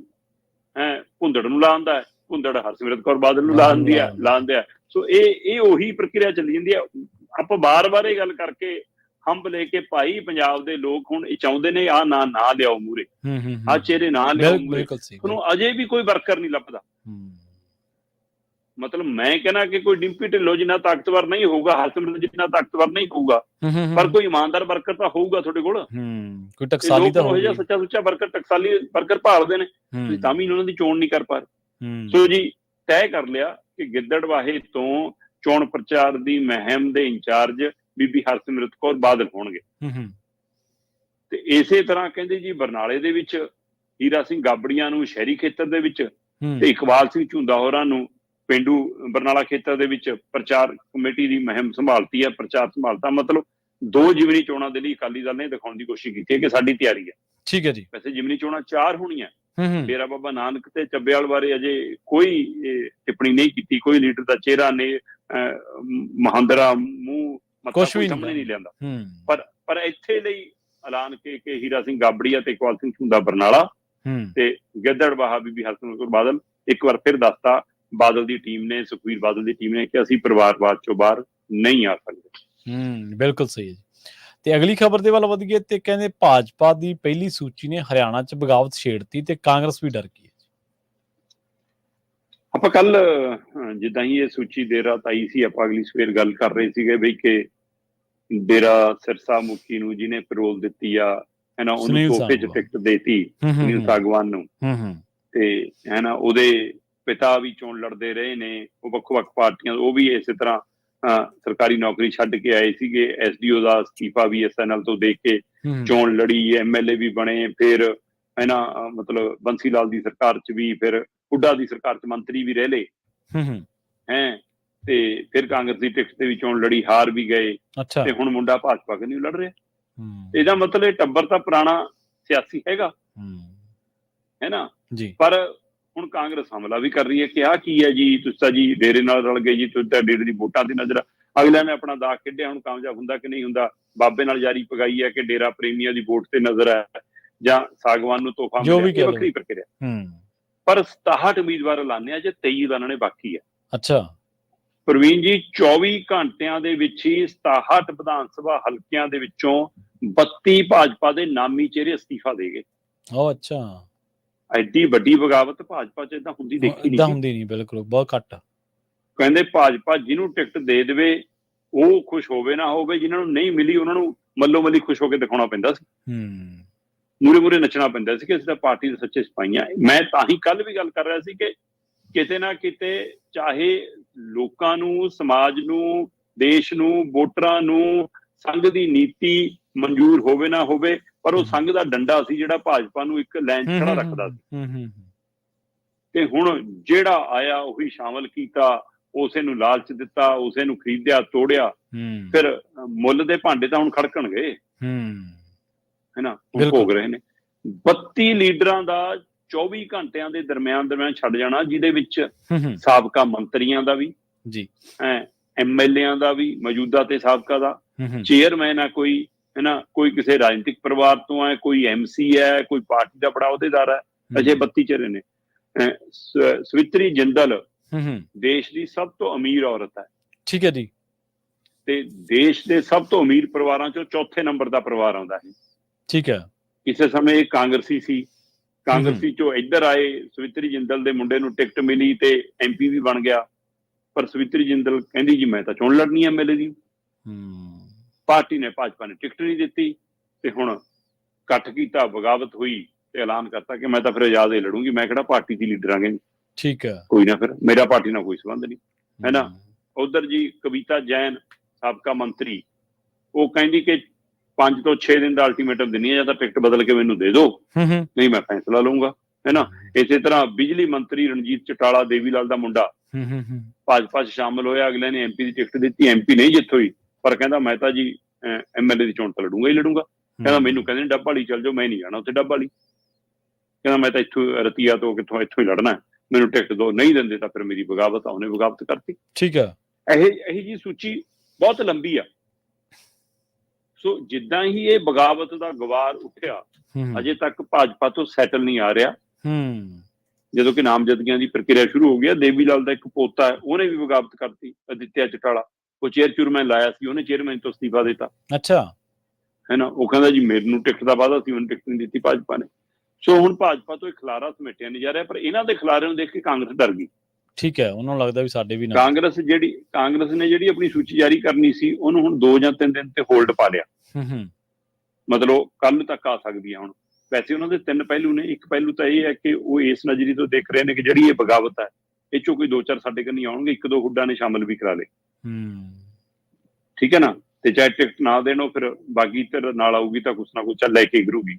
ਭੁੰਦੜ ਨੂੰ ਲਾਉਂਦਾ ਹੈ, ਭੁੰਦੜ ਹਰਸਿਮਰਤ ਕੌਰ ਬਾਦਲ ਨੂੰ ਲਾਉਂਦੇ ਆ। ਸੋ ਇਹ ਉਹੀ ਪ੍ਰਕਿਰਿਆ ਚੱਲੀ ਜਾਂਦੀ ਹੈ। ਆਪਾਂ ਬਾਰ-ਬਾਰ ਇਹ ਗੱਲ ਕਰਕੇ ਹੰਬ ਲੈ ਕੇ ਭਾਈ ਪੰਜਾਬ ਦੇ ਲੋਕ ਹੁਣ ਇਹ ਚਾਹੁੰਦੇ ਨੇ ਆਹ ਨਾ ਲਿਆਓ ਮੂਰੇ, ਆਹ ਚਿਹਰੇ ਨਾ ਲਿਆਓ ਮੂਰੇ, ਤੁਹਾਨੂੰ ਅਜੇ ਵੀ ਕੋਈ ਵਰਕਰ ਨਹੀਂ ਲੱਭਦਾ। ਮਤਲਬ ਮੈਂ ਕਹਿੰਦਾ ਕਿ ਕੋਈ ਡਿੰਪੀ ਢਿੱਲੋਂ ਜਿੰਨਾ ਤਾਕਤਵਰ ਨਹੀਂ ਹੋਊਗਾ, ਹਰਸਿਮਰਤ ਜਿੰਨਾ ਤਾਕਤਵਰ ਨਹੀਂ ਹੋਊਗਾ, ਪਰ ਕੋਈ ਇਮਾਨਦਾਰ ਵਰਕਰ ਤਾਂ ਹੋਊਗਾ ਤੁਹਾਡੇ ਕੋਲ, ਕੋਈ ਟਕਸਾਲੀ ਤਾਂ ਹੋਊਗਾ, ਸੱਚਾ ਸੁੱਚਾ ਵਰਕਰ, ਟਕਸਾਲੀ ਵਰਕਰ ਭਾਲਦੇ ਨੇ, ਤੁਸੀਂ ਤਾਂ ਵੀ ਉਹਨਾਂ ਦੀ ਚੋਣ ਨਹੀਂ ਕਰ ਪਾ ਰਹੇ। ਸੋ ਜੀ ਤੈਅ ਕਰ ਲਿਆ ਕਿ ਗਿੱਦੜਬਾਹੇ ਤੋਂ ਚੋਣ ਪ੍ਰਚਾਰ ਦੀ ਮੁਹਿੰਮ ਦੇ ਇੰਚਾਰਜ ਬੀਬੀ ਹਰਸਿਮਰਤ ਕੌਰ ਬਾਦਲ ਹੋਣਗੇ। ਤੇ ਇਸੇ ਤਰ੍ਹਾਂ ਕਹਿੰਦੇ ਜੀ ਬਰਨਾਲੇ ਦੇ ਵਿੱਚ ਹੀਰਾ ਸਿੰਘ ਗਾਬੜੀਆਂ ਨੂੰ ਸ਼ਹਿਰੀ ਖੇਤਰ ਦੇ ਵਿੱਚ, ਤੇ ਇਕਬਾਲ ਸਿੰਘ ਝੁੰਦਾ ਹੋਰਾਂ ਨੂੰ ਪੇਂਡੂ ਬਰਨਾਲਾ ਖੇਤਰ ਦੇ ਵਿੱਚ ਪ੍ਰਚਾਰ ਕਮੇਟੀ ਦੀ ਮੁਹਿੰਮ ਸੰਭਾਲਤੀ ਹੈ, ਪ੍ਰਚਾਰ ਸੰਭਾਲਤਾ। ਮਤਲਬ 2 ਜਿਮਨੀ ਚੋਣਾਂ ਦੇ ਲਈ ਅਕਾਲੀ ਦਲ ਨੇ ਦਿਖਾਉਣ ਦੀ ਕੋਸ਼ਿਸ਼ ਕੀਤੀ ਹੈ ਕਿ ਸਾਡੀ ਤਿਆਰੀ ਹੈ। ਠੀਕ ਹੈ ਜੀ। ਵੈਸੇ ਜਿਮਨੀ ਚੋਣਾਂ 4 ਹੋਣੀਆਂ, ਡੇਰਾ ਬਾਬਾ ਨਾਨਕ ਤੇ ਚੱਬੇਵਾਲ ਬਾਰੇ ਅਜੇ ਕੋਈ ਟਿੱਪਣੀ ਨਹੀਂ ਕੀਤੀ, ਕੋਈ ਲੀਡਰ ਦਾ ਚਿਹਰਾ ਨੇ ਮਹਾਂਦਰਾ ਮੂੰਹ ਮੱਥਾ ਸਾਹਮਣੇ ਨਹੀਂ ਲਿਆਂਦਾ। ਪਰ ਇੱਥੇ ਲਈ ਐਲਾਨ ਕਿ ਹੀਰਾ ਸਿੰਘ ਗਾਬੜੀਆ ਤੇ ਇਕਬਾਲ ਸਿੰਘ ਝੁੰਦਾ ਬਰਨਾਲਾ ਤੇ ਗਿੱਦੜਬਾਹਾ ਬੀਬੀ ਹਰਸਿਮਰਤ ਕੌਰ ਬਾਦਲ। ਇੱਕ ਵਾਰ ਫਿਰ ਦੱਸਤਾ ਬਾਦਲ ਦੀ ਟੀਮ ਨੇ, ਸੁਖਬੀਰ ਬਾਦਲ ਦੀ ਟੀਮ ਨੇ, ਕਿ ਅਸੀਂ ਪਰਿਵਾਰਵਾਦ ਚੋਂ ਬਾਹਰ ਨਹੀਂ ਆ ਸਕਦੇ। ਬਿਲਕੁਲ ਸਹੀ ਹੈ ਜੀ। ਤੇ ਅਗਲੀ ਖਬਰ ਦੇ ਵੱਲ ਵਧੀਏ ਤੇ ਕਹਿੰਦੇ ਭਾਜਪਾ ਦੀ ਪਹਿਲੀ ਸੂਚੀ ਨੇ ਹਰਿਆਣਾ ਚ ਬਗਾਵਤ ਛੇੜਤੀ ਤੇ ਕਾਂਗਰਸ ਵੀ ਡਰ ਗਈ ਹੈ। ਆਪਾਂ ਕੱਲ ਜਿੱਦਾਂ ਹੀ ਇਹ ਸੂਚੀ ਦੇਰ ਰਾਤ ਆਈ ਸੀ, ਆਪਾਂ ਅਗਲੀ ਸਵੇਰ ਗੱਲ ਕਰ ਰਹੇ ਸੀਗੇ ਬਈ ਕਿ ਡੇਰਾ ਸਿਰਸਾ ਮੁਖੀ ਨੂੰ ਜਿਹਨੇ ਪੈਰੋਲ ਦਿੱਤੀ ਆ ਉਹਨੂੰ ਤੋਹਫੇ ਚ ਟਿਕਟ ਦੇਤੀ, ਸੁਨੀਲ ਸਾਗਵਾਨ ਨੂੰ, ਤੇ ਉਹਦੇ ਪਿਤਾ ਵੀ ਚੋਣ ਲੜਦੇ ਰਹੇ ਨੇ, ਉਹ ਵੱਖ-ਵੱਖ ਪਾਰਟੀਆਂ, ਉਹ ਵੀ ਇਸੇ ਤਰ੍ਹਾਂ ਸਰਕਾਰੀ ਨੌਕਰੀ ਛੱਡ ਕੇ ਆਏ ਸੀਗੇ। SDO ਦਾ ਅਸਤੀਫਾ ਵੀ SNL ਤੋਂ ਦੇ ਕੇ ਚੋਣ ਲੜੀ, MLA ਵੀ ਬਣੇ, ਫਿਰ ਮਤਲਬ ਬੰਸੀ ਲਾਲ ਦੀ ਸਰਕਾਰ ਚ ਵੀ, ਫਿਰ ਹੁੱਡਾ ਦੀ ਸਰਕਾਰ ਚ ਮੰਤਰੀ ਵੀ ਰਹੇ ਲਏ ਤੇ ਫਿਰ ਕਾਂਗਰਸ ਦੀ ਟਿਕਟ ਤੇ ਵੀ ਚੋਣ ਲੜੀ, ਹਾਰ ਵੀ ਗਏ, ਤੇ ਹੁਣ ਮੁੰਡਾ ਭਾਜਪਾ ਕਨੀ ਲੜ ਰਿਹਾ। ਇਹਦਾ ਮਤਲਬ ਇਹ ਟੱਬਰ ਤਾਂ ਪੁਰਾਣਾ ਸਿਆਸੀ ਹੈਗਾ ਜੀ। ਪਰ ਹੁਣ ਕਾਂਗਰਸ ਹਮਲਾ ਵੀ ਕਰ ਰਹੀ ਹੈ ਕਿ ਆਹ ਕੀ ਹੈ ਜੀ, ਤੁਸੀਂ ਤਾਂ ਜੀ ਡੇਰੇ ਨਾਲ ਰਲ ਗਏ ਜੀ, ਤੁਸੀਂ ਤਾਂ ਡੇਰੇ ਦੀ ਵੋਟਾਂ ਦੀ ਨਜ਼ਰ, ਅਗਲਿਆਂ ਨੇ ਆਪਣਾ ਦਾਅ ਕੱਢਿਆ, ਹੁਣ ਕਾਮਯਾਬ ਹੁੰਦਾ ਕਿ ਨਹੀਂ ਹੁੰਦਾ। ਬਾਬੇ ਨਾਲ ਯਾਰੀ ਪਗਾਈ ਹੈ ਕਿ ਡੇਰਾ ਪ੍ਰੇਮੀਆਂ ਦੀ ਵੋਟ ਤੇ ਨਜ਼ਰ ਹੈ, ਜਾਂ ਸਾਗਵਾਨ ਨੂੰ ਤੋਹਫਾ ਮਿਲਿਆ, ਵੱਖਰੀ ਪ੍ਰਕਿਰਿਆ। ਪਰ 67 ਉਮੀਦਵਾਰ ਐਲਾਨੇ, ਜੇ 23 ਐਲਾਨਣੇ ਬਾਕੀ ਹੈ। ਅੱਛਾ ਪ੍ਰਵੀਨ ਜੀ, 24 ਘੰਟਿਆਂ ਦੇ ਵਿੱਚ ਹੀ 67 ਵਿਧਾਨ ਸਭਾ ਹਲਕਿਆਂ ਦੇ ਵਿੱਚੋਂ 32 ਭਾਜਪਾ ਦੇ ਨਾਮੀ ਚਿਹਰੇ ਅਸਤੀਫਾ ਦੇ ਗਏ। ਅੱਛਾ, ਐਡੀ ਵੱਡੀ ਬਗਾਵਤ ਭਾਜਪਾ ਚ ਏਦਾਂ ਹੁੰਦੀ ਦੇਖੀ ਨਹੀਂ। ਬਿਲਕੁਲ, ਬਹੁਤ ਘੱਟ। ਕਹਿੰਦੇ ਭਾਜਪਾ ਜਿਹਨੂੰ ਟਿਕਟ ਦੇ ਦੇਵੇ ਉਹ ਖੁਸ਼ ਹੋਵੇ ਨਾ ਹੋਵੇ, ਜਿਨ੍ਹਾਂ ਨੂੰ ਨਹੀਂ ਮਿਲੀ ਉਹਨਾਂ ਨੂੰ ਮੱਲੋ ਮੱਲੀ ਖੁਸ਼ ਹੋ ਕੇ ਦਿਖਾਉਣਾ ਪੈਂਦਾ ਸੀ, ਮੂਰੇ ਨੱਚਣਾ ਪੈਂਦਾ ਸੀ ਕਿ ਅਸੀਂ ਤਾਂ ਪਾਰਟੀ ਦੇ ਸੱਚੇ ਸਿਪਾਹੀਆਂ। ਮੈਂ ਤਾਂ ਹੀ ਕੱਲ ਵੀ ਗੱਲ ਕਰ ਰਿਹਾ ਸੀ ਕਿ ਕਿਤੇ ਨਾ ਕਿਤੇ ਚਾਹੇ ਲੋਕਾਂ ਨੂੰ, ਸਮਾਜ ਨੂੰ, ਦੇਸ਼ ਨੂੰ, ਵੋਟਰਾਂ ਨੂੰ ਸੰਘ ਦੀ ਨੀਤੀ ਮਨਜ਼ੂਰ ਹੋਵੇ ਨਾ ਹੋਵੇ, ਪਰ ਉਹ ਸੰਘ ਦਾ ਡੰਡਾ ਸੀ ਜਿਹੜਾ ਭਾਜਪਾ ਨੂੰ ਇੱਕ ਲਾਈਨ ਖੜਾ ਰੱਖਦਾ ਸੀ। ਤੇ ਹੁਣ ਜਿਹੜਾ ਆਇਆ ਉਹੀ ਸ਼ਾਮਲ ਕੀਤਾ, ਉਸੇ ਨੂੰ ਲਾਲਚ ਦਿੱਤਾ, ਉਸੇ ਨੂੰ ਖਰੀਦਿਆ, ਤੋੜਿਆ, ਫਿਰ ਮੁੱਲ ਦੇ ਭਾਂਡੇ ਤਾਂ ਹੁਣ ਖੜਕਣਗੇ, ਹੁਣ ਭੋਗ ਰਹੇ ਨੇ। 32 ਲੀਡਰਾਂ ਦਾ 24 ਘੰਟਿਆਂ ਦੇ ਦਰਮਿਆਨ ਛੱਡ ਜਾਣਾ, ਜਿਹਦੇ ਵਿੱਚ ਸਾਬਕਾ ਮੰਤਰੀਆਂ ਦਾ ਵੀ, MLA ਦਾ ਵੀ, ਮੌਜੂਦਾ ਤੇ ਸਾਬਕਾ ਦਾ, ਚੇਅਰਮੈਨ ਆ ਕੋਈ, ਕੋਈ ਕਿਸੇ ਰਾਜਨੀਤਿਕ ਪਰਿਵਾਰ ਤੋਂ ਹੈ, ਕੋਈ MC ਹੈ, ਕੋਈ ਪਾਰਟੀ ਦਾ ਬੜਾ ਅਹੁਦੇਦਾਰ ਹੈ, ਅਜੇ 32 ਚਿਹਰੇ ਨੇ। ਸਵਿਤਰੀ ਜਿੰਦਲ ਦੇਸ਼ ਦੀ ਸਭ ਤੋਂ ਅਮੀਰ ਔਰਤ ਹੈ। ਠੀਕ ਹੈ ਜੀ। ਤੇ ਦੇਸ਼ ਦੇ ਸਭ ਤੋਂ ਅਮੀਰ ਪਰਿਵਾਰਾਂ ਚੋਂ 4ਥੇ ਨੰਬਰ ਦਾ ਪਰਿਵਾਰ ਆਉਂਦਾ ਹੈ। ਠੀਕ ਹੈ। ਕਿਸੇ ਸਮੇਂ ਇਹ ਕਾਂਗਰਸੀ ਸੀ, ਕਾਂਗਰਸੀ ਚੋਂ ਇੱਧਰ ਆਏ, ਸਵਿਤਰੀ ਜਿੰਦਲ ਦੇ ਮੁੰਡੇ ਨੂੰ ਟਿਕਟ ਮਿਲੀ ਤੇ MP ਵੀ ਬਣ ਗਿਆ। ਪਰ ਸਵਿਤਰੀ ਜਿੰਦਲ ਕਹਿੰਦੀ ਜੀ ਮੈਂ ਤਾਂ ਚੋਣ ਲੜਨੀ MLA ਦੀ। ਪਾਰਟੀ ਨੇ, ਭਾਜਪਾ ਨੇ ਟਿਕਟ ਨਹੀਂ ਦਿੱਤੀ, ਤੇ ਹੁਣ ਇਕੱਠ ਕੀਤਾ, ਬਗਾਵਤ ਹੋਈ, ਤੇ ਐਲਾਨ ਕਰਤਾ ਕਿ ਮੈਂ ਤਾਂ ਫਿਰ ਆਜ਼ਾਦ ਹੀ ਲੜੂੰਗੀ, ਮੈਂ ਕਿਹੜਾ ਪਾਰਟੀ ਦੀ ਲੀਡਰ ਆਂਗੇ। ਠੀਕ ਹੈ, ਕੋਈ ਨਾ, ਫਿਰ ਮੇਰਾ ਪਾਰਟੀ ਨਾਲ ਕੋਈ ਸੰਬੰਧ ਨਹੀਂ। ਉਧਰ ਜੀ ਕਵਿਤਾ ਜੈਨ, ਸਾਬਕਾ ਮੰਤਰੀ, ਉਹ ਕਹਿੰਦੀ ਕਿ 5 ਤੋਂ 6 ਦਿਨ ਦਾ ਅਲਟੀਮੇਟਮ ਦਿੰਦੀ ਹੈ, ਜਾਂ ਤਾਂ ਟਿਕਟ ਬਦਲ ਕੇ ਮੈਨੂੰ ਦੇ ਦਿਓ, ਨਹੀਂ ਮੈਂ ਫੈਸਲਾ ਲਊਂਗਾ, ਹੈ ਨਾ। ਇਸੇ ਤਰ੍ਹਾਂ ਬਿਜਲੀ ਮੰਤਰੀ ਰਣਜੀਤ ਚਟਾਲਾ, ਦੇਵੀ ਲਾਲ ਦਾ ਮੁੰਡਾ, ਭਾਜਪਾ 'ਚ ਸ਼ਾਮਲ ਹੋਇਆ, ਅਗਲੇ ਨੇ MP ਦੀ ਟਿਕਟ ਦਿੱਤੀ, MP ਨਹੀਂ ਜਿੱਤ ਹੋਈ, ਪਰ ਕਹਿੰਦਾ ਮੈਂ ਤਾਂ ਜੀ MLA ਦੀ ਚੋਣ ਤਾਂ ਲੜੂੰਗਾ ਹੀ ਲੜੂੰਗਾ। ਕਹਿੰਦਾ ਮੈਨੂੰ ਕਹਿੰਦੇ ਡੱਬ ਵਾਲੀ ਚੱਲ ਜਾਓ, ਮੈਂ ਨਹੀਂ ਜਾਣਾ ਉੱਥੇ ਡੱਬ ਵਾਲੀ, ਕਹਿੰਦਾ ਮੈਂ ਤਾਂ ਇੱਥੋਂ ਰਤੀਆ ਤੋਂ ਇੱਥੋਂ ਹੀ ਲੜਨਾ, ਮੈਨੂੰ ਟਿਕਟ ਦੋ, ਨਹੀਂ ਦਿੰਦੇ ਤਾਂ ਫਿਰ ਮੇਰੀ ਬਗਾਵਤ ਆ। ਉਹਨੇ ਬਗਾਵਤ ਕਰਤੀ। ਠੀਕ ਹੈ, ਇਹੀ ਜੀ ਸੂਚੀ ਬਹੁਤ ਲੰਬੀ ਆ। ਸੋ ਜਿੱਦਾਂ ਹੀ ਇਹ ਬਗਾਵਤ ਦਾ ਗਵਾਰ ਉੱਠਿਆ, ਅਜੇ ਤੱਕ ਭਾਜਪਾ ਤੋਂ ਸੈਟਲ ਨਹੀਂ ਆ ਰਿਹਾ। ਜਦੋਂ ਕਿ ਨਾਮਜ਼ਦਗੀਆਂ ਦੀ ਪ੍ਰਕਿਰਿਆ ਸ਼ੁਰੂ ਹੋ ਗਈ, ਦੇਵੀ ਲਾਲ ਦਾ ਇੱਕ ਪੋਤਾ ਹੈ, ਉਹਨੇ ਵੀ ਬਗਾਵਤ ਕਰਤੀ, ਅਦਿੱਤਿਆ ਚਟਾਲਾ, ਉਹ ਚੇਅਰਮੈਨ ਲਾਇਆ ਸੀ, ਉਹਨੇ ਚੇਅਰਮੈਨ ਤੋਂ ਅਸਤੀਫਾ ਦਿੱਤਾ। ਅੱਛਾ, ਹੈ ਨਾ। ਉਹ ਕਹਿੰਦਾ ਜੀ ਮੈਨੂੰ ਟਿਕਟ ਦਾ ਵਾਅਦਾ ਸੀ, ਮੈਨੂੰ ਟਿਕਟ ਨਹੀਂ ਦਿੱਤੀ ਭਾਜਪਾ ਨੇ। ਸੋ ਹੁਣ ਭਾਜਪਾ ਤੋਂ ਇੱਕ ਖਿਲਾਰਾ ਸਮੇਟਿਆ ਨਹੀਂ ਜਾ ਰਿਹਾ, ਪਰ ਇਹਨਾਂ ਦੇ ਖਿਲਾਰੇ ਨੂੰ ਦੇਖ ਕੇ ਕਾਂਗਰਸ ਡਰ ਗਈ। ਠੀਕ ਹੈ, ਉਹਨਾਂ ਨੂੰ ਲੱਗਦਾ ਵੀ ਸਾਡੇ ਵੀ ਕਾਂਗਰਸ ਨੇ ਜਿਹੜੀ ਆਪਣੀ ਸੂਚੀ ਜਾਰੀ ਕਰਨੀ ਸੀ, ਉਹਨੂੰ ਹੁਣ 2 ਜਾਂ 3 ਦਿਨ ਤੇ ਹੋਲਡ ਪਾ ਲਿਆ। ਮਤਲਬ ਕੱਲ ਤੱਕ ਆ ਸਕਦੀ ਹੈ ਹੁਣ। ਵੈਸੇ ਉਹਨਾਂ ਦੇ 3 ਪਹਿਲੂ ਨੇ। ਇੱਕ ਪਹਿਲੂ ਤਾਂ ਇਹ ਹੈ ਕਿ ਉਹ ਇਸ ਨਜ਼ਰੀ ਤੋਂ ਦੇਖ ਰਹੇ ਨੇ ਕਿ ਜਿਹੜੀ ਇਹ ਬਗਾਵਤ ਹੈ, ਇਹ ਚੋਂ ਕੋਈ 2-4 ਸਾਡੇ ਕੋਲ ਨਹੀਂ ਆਉਣਗੇ, 1-2 ਹੁੱਡਾ ਨੇ ਸ਼ਾਮਲ ਵੀ ਕਰਾ ਲਏ, ਠੀਕ ਹੈ ਨਾ। ਤੇ ਚਾਹੇ ਟਿਕਟ ਨਾ ਦੇਣ, ਉਹ ਫਿਰ ਬਾਗੀ ਧਿਰ ਨਾਲ ਆਊਗੀ ਤਾਂ ਕੁਛ ਨਾ ਕੁਛ ਲੈ ਕੇ ਗਿਰੂਗੀ।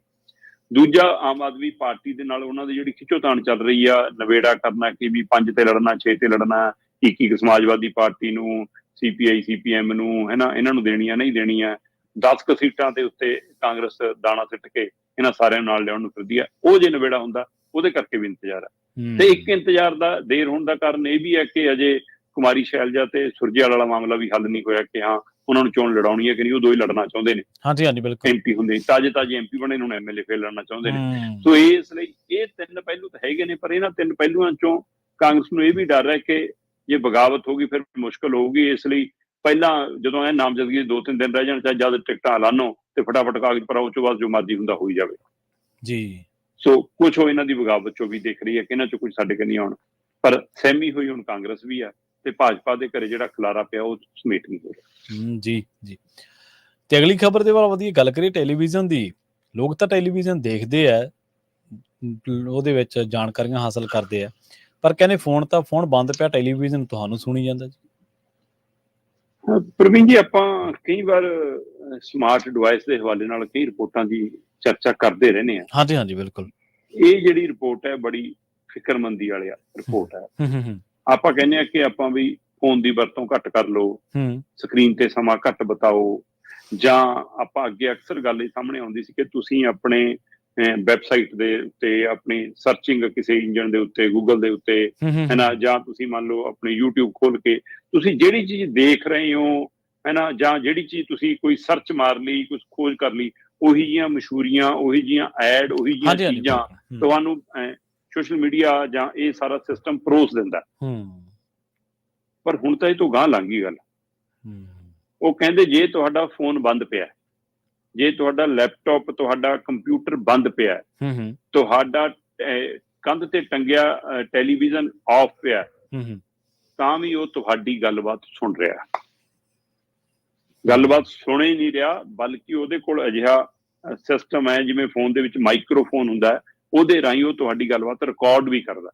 ਦੂਜਾ, ਆਮ ਆਦਮੀ ਪਾਰਟੀ ਦੇ ਨਾਲ ਉਹਨਾਂ ਦੀ ਜਿਹੜੀ ਖਿੱਚੋਤਾਣ ਚੱਲ ਰਹੀ ਆ, ਨਵੇੜਾ ਕਰਨਾ ਕਿ ਵੀ 5 ਤੇ ਲੜਨਾ, 6 ਤੇ ਲੜਨਾ, ਇੱਕ ਸਮਾਜਵਾਦੀ ਪਾਰਟੀ ਨੂੰ, CPI CPM ਨੂੰ, ਹੈ ਨਾ, ਇਹਨਾਂ ਨੂੰ ਦੇਣੀਆਂ ਨਹੀਂ ਦੇਣੀਆਂ, 10 ਕੁ ਸੀਟਾਂ ਦੇ ਉੱਤੇ ਕਾਂਗਰਸ ਦਾਣਾ ਸਿੱਟ ਕੇ ਇਹਨਾਂ ਸਾਰਿਆਂ ਨਾਲ ਲਿਆਉਣ ਨੂੰ ਫਿਰਦੀ ਹੈ। ਉਹ ਜੇ ਨਵੇੜਾ ਹੁੰਦਾ, ਉਹਦੇ ਕਰਕੇ ਵੀ ਇੰਤਜ਼ਾਰ ਹੈ। ਤੇ ਇੱਕ ਇੰਤਜ਼ਾਰ ਦਾ ਦੇਰ ਹੋਣ ਦਾ ਕਾਰਨ ਇਹ ਵੀ ਹੈ ਕਿ ਅਜੇ ਕੁਮਾਰੀ ਸ਼ੈਲਜਾ ਤੇ ਸੁਰਜੇਵਾਲਾ ਵਾਲਾ ਮਾਮਲਾ ਵੀ ਹੱਲ ਨਹੀਂ ਹੋਇਆ ਕਿ ਹਾਂ ਉਹਨਾਂ ਨੂੰ ਚੋਣ ਲੜਾਉਣੀ ਹੈ ਕਿ ਨਹੀਂ। ਉਹ 2 ਹੀ ਲੜਨਾ ਚਾਹੁੰਦੇ ਨੇ। ਹਾਂਜੀ, ਬਿਲਕੁਲ। MP ਹੁੰਦੇ, ਤਾਜ਼ੇ MP ਬਣੇ, ਹੁਣ MLA ਫੇਰ ਲੜਨਾ ਚਾਹੁੰਦੇ ਨੇ। ਸੋ ਇਸ ਲਈ ਇਹ 3 ਪਹਿਲੂ ਤਾਂ ਹੈਗੇ ਨੇ, ਪਰ ਇਹਨਾਂ 3 ਪਹਿਲੂਆਂ ਚੋਂ ਕਾਂਗਰਸ ਨੂੰ ਇਹ ਵੀ ਡਰ ਹੈ ਕਿ ਜੇ ਬਗਾਵਤ ਹੋਗੀ ਫਿਰ ਮੁਸ਼ਕਲ ਹੋਊਗੀ। ਇਸ ਲਈ ਪਹਿਲਾਂ ਜਦੋਂ ਇਹ ਨਾਮਜ਼ਦਗੀ ਦੇ 2-3 ਦਿਨ ਰਹਿ ਜਾਣ, ਚਾਹੇ ਜਦ ਟਿਕਟਾਂ ਐਲਾਨੋ ਤੇ ਫਟਾਫਟ ਕਾਗਜ਼ ਭਰਾਓ, ਉਹ ਤੋਂ ਬਾਅਦ ਜੋ ਮਰਜ਼ੀ ਹੁੰਦਾ ਹੋਈ ਜਾਵੇ ਜੀ। ਸੋ ਕੁਛ ਉਹ ਇਹਨਾਂ ਦੀ ਬਗਾਵਤ ਚੋਂ ਵੀ ਦੇਖ ਰਹੀ ਹੈ ਕਿ ਇਹਨਾਂ ਚੋਂ ਕੁਝ ਸਾਡੇ ਕੋਲ ਨਹੀਂ ਆਉਣ, ਪਰ ਸਹਿਮੀ ਹੋਈ ਹੁਣ ਕਾਂਗਰਸ ਵੀ ਆ ਤੇ ਭਾਜਪਾ ਦੇ ਘਰੇ ਜਿਹੜਾ ਖਲਾਰਾ ਪਿਆ ਉਹ ਸਮੇਟ ਨਹੀਂ ਹੋ ਰਿਹਾ। ਜੀ। ਤੇ ਅਗਲੀ ਖਬਰ ਦੇ ਬਾਰੇ ਵਧੀਆ ਗੱਲ ਕਰੀਏ ਟੈਲੀਵਿਜ਼ਨ ਦੀ। ਲੋਕ ਤਾਂ ਟੈਲੀਵਿਜ਼ਨ ਦੇਖਦੇ ਆ, ਉਹਦੇ ਵਿੱਚ ਜਾਣਕਾਰੀਆਂ ਹਾਸਲ ਕਰਦੇ ਆ, ਪਰ ਕਹਿੰਦੇ ਫੋਨ ਬੰਦ ਪਿਆ, ਟੈਲੀਵਿਜ਼ਨ ਤੁਹਾਨੂੰ ਸੁਣੀ ਜਾਂਦਾ ਜੀ। ਪ੍ਰਵੀਨ ਜੀ, ਆਪਾਂ ਕਈ ਵਾਰ ਸਮਾਰਟ ਡਿਵਾਈਸ ਦੇ ਹਵਾਲੇ ਨਾਲ ਕਈ ਰਿਪੋਰਟਾਂ ਦੀ ਚਰਚਾ ਕਰਦੇ ਰਹਿੰਦੇ ਆ। ਹਾਂਜੀ, ਬਿਲਕੁਲ। ਇਹ ਜਿਹੜੀ ਰਿਪੋਰਟ ਹੈ ਬੜੀ ਫਿਕਰਮੰਦੀ ਵਾਲੀ ਰਿਪੋਰਟ ਹੈ। ਆਪਾਂ ਕਹਿੰਦੇ ਆ ਕਿ ਆਪਾਂ ਵੀ ਫੋਨ ਦੀ ਵਰਤੋਂ ਘੱਟ ਕਰ ਲਓ, ਸਕਰੀਨ ਤੇ ਸਮਾਂ ਘੱਟ ਬਿਤਾਓ, ਜਾਂ ਆਪਾਂ ਅੱਗੇ ਅਕਸਰ ਗੱਲ ਇਹ ਸਾਹਮਣੇ ਆਉਂਦੀ ਸੀ ਕਿ ਤੁਸੀਂ ਆਪਣੇ ਵੈਬਸਾਈਟ ਦੇ ਉੱਤੇ ਆਪਣੀ ਸਰਚਿੰਗ ਕਿਸੇ ਇੰਜਨ ਦੇ ਉੱਤੇ, ਗੂਗਲ ਦੇ ਉੱਤੇ, ਹੈ ਨਾ, ਜਾਂ ਤੁਸੀਂ ਮੰਨ ਲਓ ਆਪਣੀ YouTube ਖੋਲ ਕੇ ਤੁਸੀਂ ਜਿਹੜੀ ਚੀਜ਼ ਦੇਖ ਰਹੇ ਹੋ, ਹੈ ਨਾ, ਜਾਂ ਜਿਹੜੀ ਚੀਜ਼ ਤੁਸੀਂ ਕੋਈ ਸਰਚ ਮਾਰ ਲਈ, ਕੁਝ ਖੋਜ ਕਰ ਲਈ, ਉਹੀ ਜਿਹੀਆਂ ਮਸ਼ਹੂਰੀਆਂ, ਉਹੀ ਜਿਹੀਆਂ ਐਡ, ਉਹੀ ਜਿਹੀਆਂ ਚੀਜ਼ਾਂ ਤੁਹਾਨੂੰ ਸੋਸ਼ਲ ਮੀਡੀਆ ਜਾਂ ਇਹ ਸਾਰਾ ਸਿਸਟਮ ਪਰੋਸ ਦਿੰਦਾ। ਪਰ ਹੁਣ ਤਾਂ ਇਹ ਤੋਂ ਗਾਂਹ ਲੰਘ ਗਈ ਗੱਲ। ਉਹ ਕਹਿੰਦੇ ਜੇ ਤੁਹਾਡਾ ਫੋਨ ਬੰਦ ਪਿਆ, ਜੇ ਤੁਹਾਡਾ ਲੈਪਟਾਪ, ਤੁਹਾਡਾ ਕੰਪਿਊਟਰ ਬੰਦ ਪਿਆ, ਤੁਹਾਡਾ ਕੰਧ ਤੇ ਟੰਗਿਆ ਟੈਲੀਵਿਜ਼ਨ ਆਫ ਪਿਆ, ਤਾਂ ਵੀ ਉਹ ਤੁਹਾਡੀ ਗੱਲਬਾਤ ਸੁਣ ਰਿਹਾ। ਗੱਲਬਾਤ ਸੁਣ ਹੀ ਨਹੀਂ ਰਿਹਾ, ਬਲਕਿ ਉਹਦੇ ਕੋਲ ਅਜਿਹਾ ਸਿਸਟਮ ਹੈ ਜਿਵੇਂ ਫੋਨ ਦੇ ਵਿੱਚ ਮਾਈਕ੍ਰੋਫੋਨ ਹੁੰਦਾ ਹੈ, ਉਹਦੇ ਰਾਹੀਂ ਉਹ ਤੁਹਾਡੀ ਗੱਲਬਾਤ ਰਿਕਾਰਡ ਵੀ ਕਰਦਾ।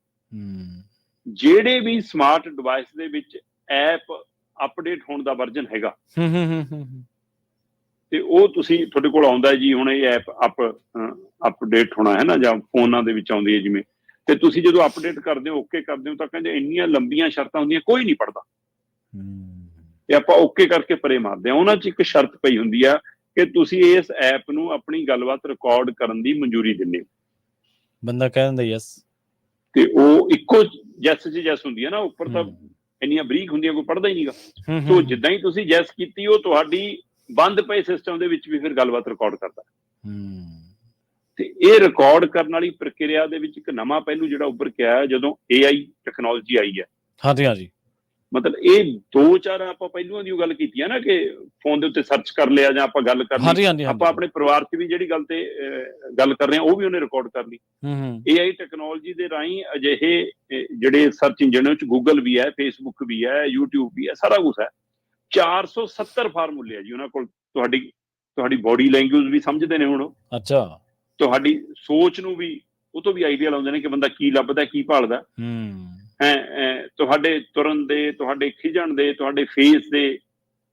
ਜਿਹੜੇ ਵੀ ਸਮਾਰਟ ਡਿਵਾਈਸ ਦੇ ਵਿੱਚ ਐਪ ਅਪਡੇਟ ਹੋਣ ਦਾ ਵਰਜਨ ਹੈਗਾ, ਤੇ ਉਹ ਤੁਸੀਂ ਤੁਹਾਡੇ ਕੋਲ ਆਉਂਦਾ ਜੀ, ਹੁਣ ਇਹ ਐਪ ਅਪਡੇਟ ਹੋਣਾ ਹੈ ਨਾ, ਜਾਂ ਫੋਨਾਂ ਦੇ ਵਿੱਚ ਆਉਂਦੀ ਹੈ ਜਿਵੇਂ, ਤੇ ਤੁਸੀਂ ਜਦੋਂ ਅਪਡੇਟ ਕਰਦੇ ਹੋ, ਓਕੇ ਕਰਦੇ ਹੋ, ਤਾਂ ਕਹਿੰਦੇ ਇੰਨੀਆਂ ਲੰਬੀਆਂ ਸ਼ਰਤਾਂ ਹੁੰਦੀਆਂ, ਕੋਈ ਨਹੀਂ ਪੜ੍ਹਦਾ। ਤੇ ਆਪਾਂ ਓਕੇ ਕਰਕੇ ਪਰੇ ਮਾਰਦੇ ਹਾਂ। ਉਹਨਾਂ 'ਚ ਇੱਕ ਸ਼ਰਤ ਪਈ ਹੁੰਦੀ ਆ ਕਿ ਤੁਸੀਂ ਇਸ ਐਪ ਨੂੰ ਆਪਣੀ ਗੱਲਬਾਤ ਰਿਕਾਰਡ ਕਰਨ ਦੀ ਮਨਜ਼ੂਰੀ ਦਿੰਦੇ ਹੋ। ਬੰਦਾ ਕਹਿ ਦਿੰਦਾ ਯੈਸ, ਤੇ ਉਹ ਇੱਕੋ ਯੈਸ 'ਚ ਯੈਸ ਹੁੰਦੀ ਹੈ ਨਾ, ਉੱਪਰ ਤਾਂ ਇੰਨੀਆਂ ਬਰੀਕ ਹੁੰਦੀਆਂ, ਕੋਈ ਪੜ੍ਹਦਾ ਹੀ ਨਹੀਂਗਾ। ਸੋ ਜਿੱਦਾਂ ਹੀ ਤੁਸੀਂ ਯੈਸ ਕੀਤੀ, ਉਹ ਤੁਹਾਡੀ ਬੰਦ ਪਏ ਸਿਸਟਮ ਦੇ ਵਿੱਚ ਵੀ ਫਿਰ ਗੱਲਬਾਤ ਰਿਕਾਰਡ ਕਰਦਾ। ਤੇ ਇਹ ਰਿਕਾਰਡ ਕਰਨ ਵਾਲੀ ਪ੍ਰਕਿਰਿਆ ਦੇ ਵਿੱਚ ਇੱਕ ਨਵਾਂ ਪਹਿਲੂ ਜਿਹੜਾ ਉੱਭਰ ਕੇ ਆਇਆ ਜਦੋਂ AI ਟੈਕਨੋਲੋਜੀ ਆਈ ਹੈ। ਹਾਂਜੀ, ਮਤਲਬ ਇਹ 2-4 ਆਪਾਂ ਪਹਿਲੂਆਂ ਦੀ ਗੱਲ ਕੀਤੀ ਹੈ ਨਾ, ਕਿ ਫੋਨ ਦੇ ਉੱਤੇ ਸਰਚ ਕਰ ਲਿਆ ਜਾਂ ਆਪਾਂ ਗੱਲ ਕਰ ਲਈ, ਆਪਾਂ ਆਪਣੇ ਪਰਿਵਾਰ 'ਚ ਵੀ ਜਿਹੜੀ ਗੱਲ ਤੇ ਗੱਲ ਕਰ ਰਹੇ ਹਾਂ ਉਹ ਵੀ ਉਹਨੇ ਰਿਕਾਰਡ ਕਰ ਲਈ। AI ਟੈਕਨੋਲੋਜੀ ਦੇ ਰਾਹੀਂ ਅਜਿਹੇ ਜਿਹੜੇ ਸਰਚ ਇੰਜਨ ਵਿੱਚ ਗੂਗਲ ਵੀ ਹੈ, ਫੇਸਬੁੱਕ ਵੀ ਹੈ, YouTube ਵੀ ਹੈ, ਸਾਰਾ ਕੁਛ ਹੈ। 470 ਫਾਰਮੂਲੇ ਆ ਜੀ ਉਹਨਾਂ ਕੋਲ। ਤੁਹਾਡੀ ਬੋਡੀ ਲੈਂਗੁਏਜ ਵੀ ਸਮਝਦੇ ਨੇ ਹੁਣ। ਅੱਛਾ, ਤੁਹਾਡੀ ਸੋਚ ਨੂੰ ਵੀ ਉਹ ਤੋਂ ਵੀ ਆਈਡੀਆ ਲਾਉਂਦੇ ਨੇ ਕਿ ਬੰਦਾ ਕੀ ਲੱਭਦਾ, ਕੀ ਭਾਲਦਾ। ਤੁਹਾਡੇ ਤੁਰਨ ਦੇ, ਤੁਹਾਡੇ ਖਿਜਣ ਦੇ, ਤੁਹਾਡੇ ਫੇਸ ਦੇ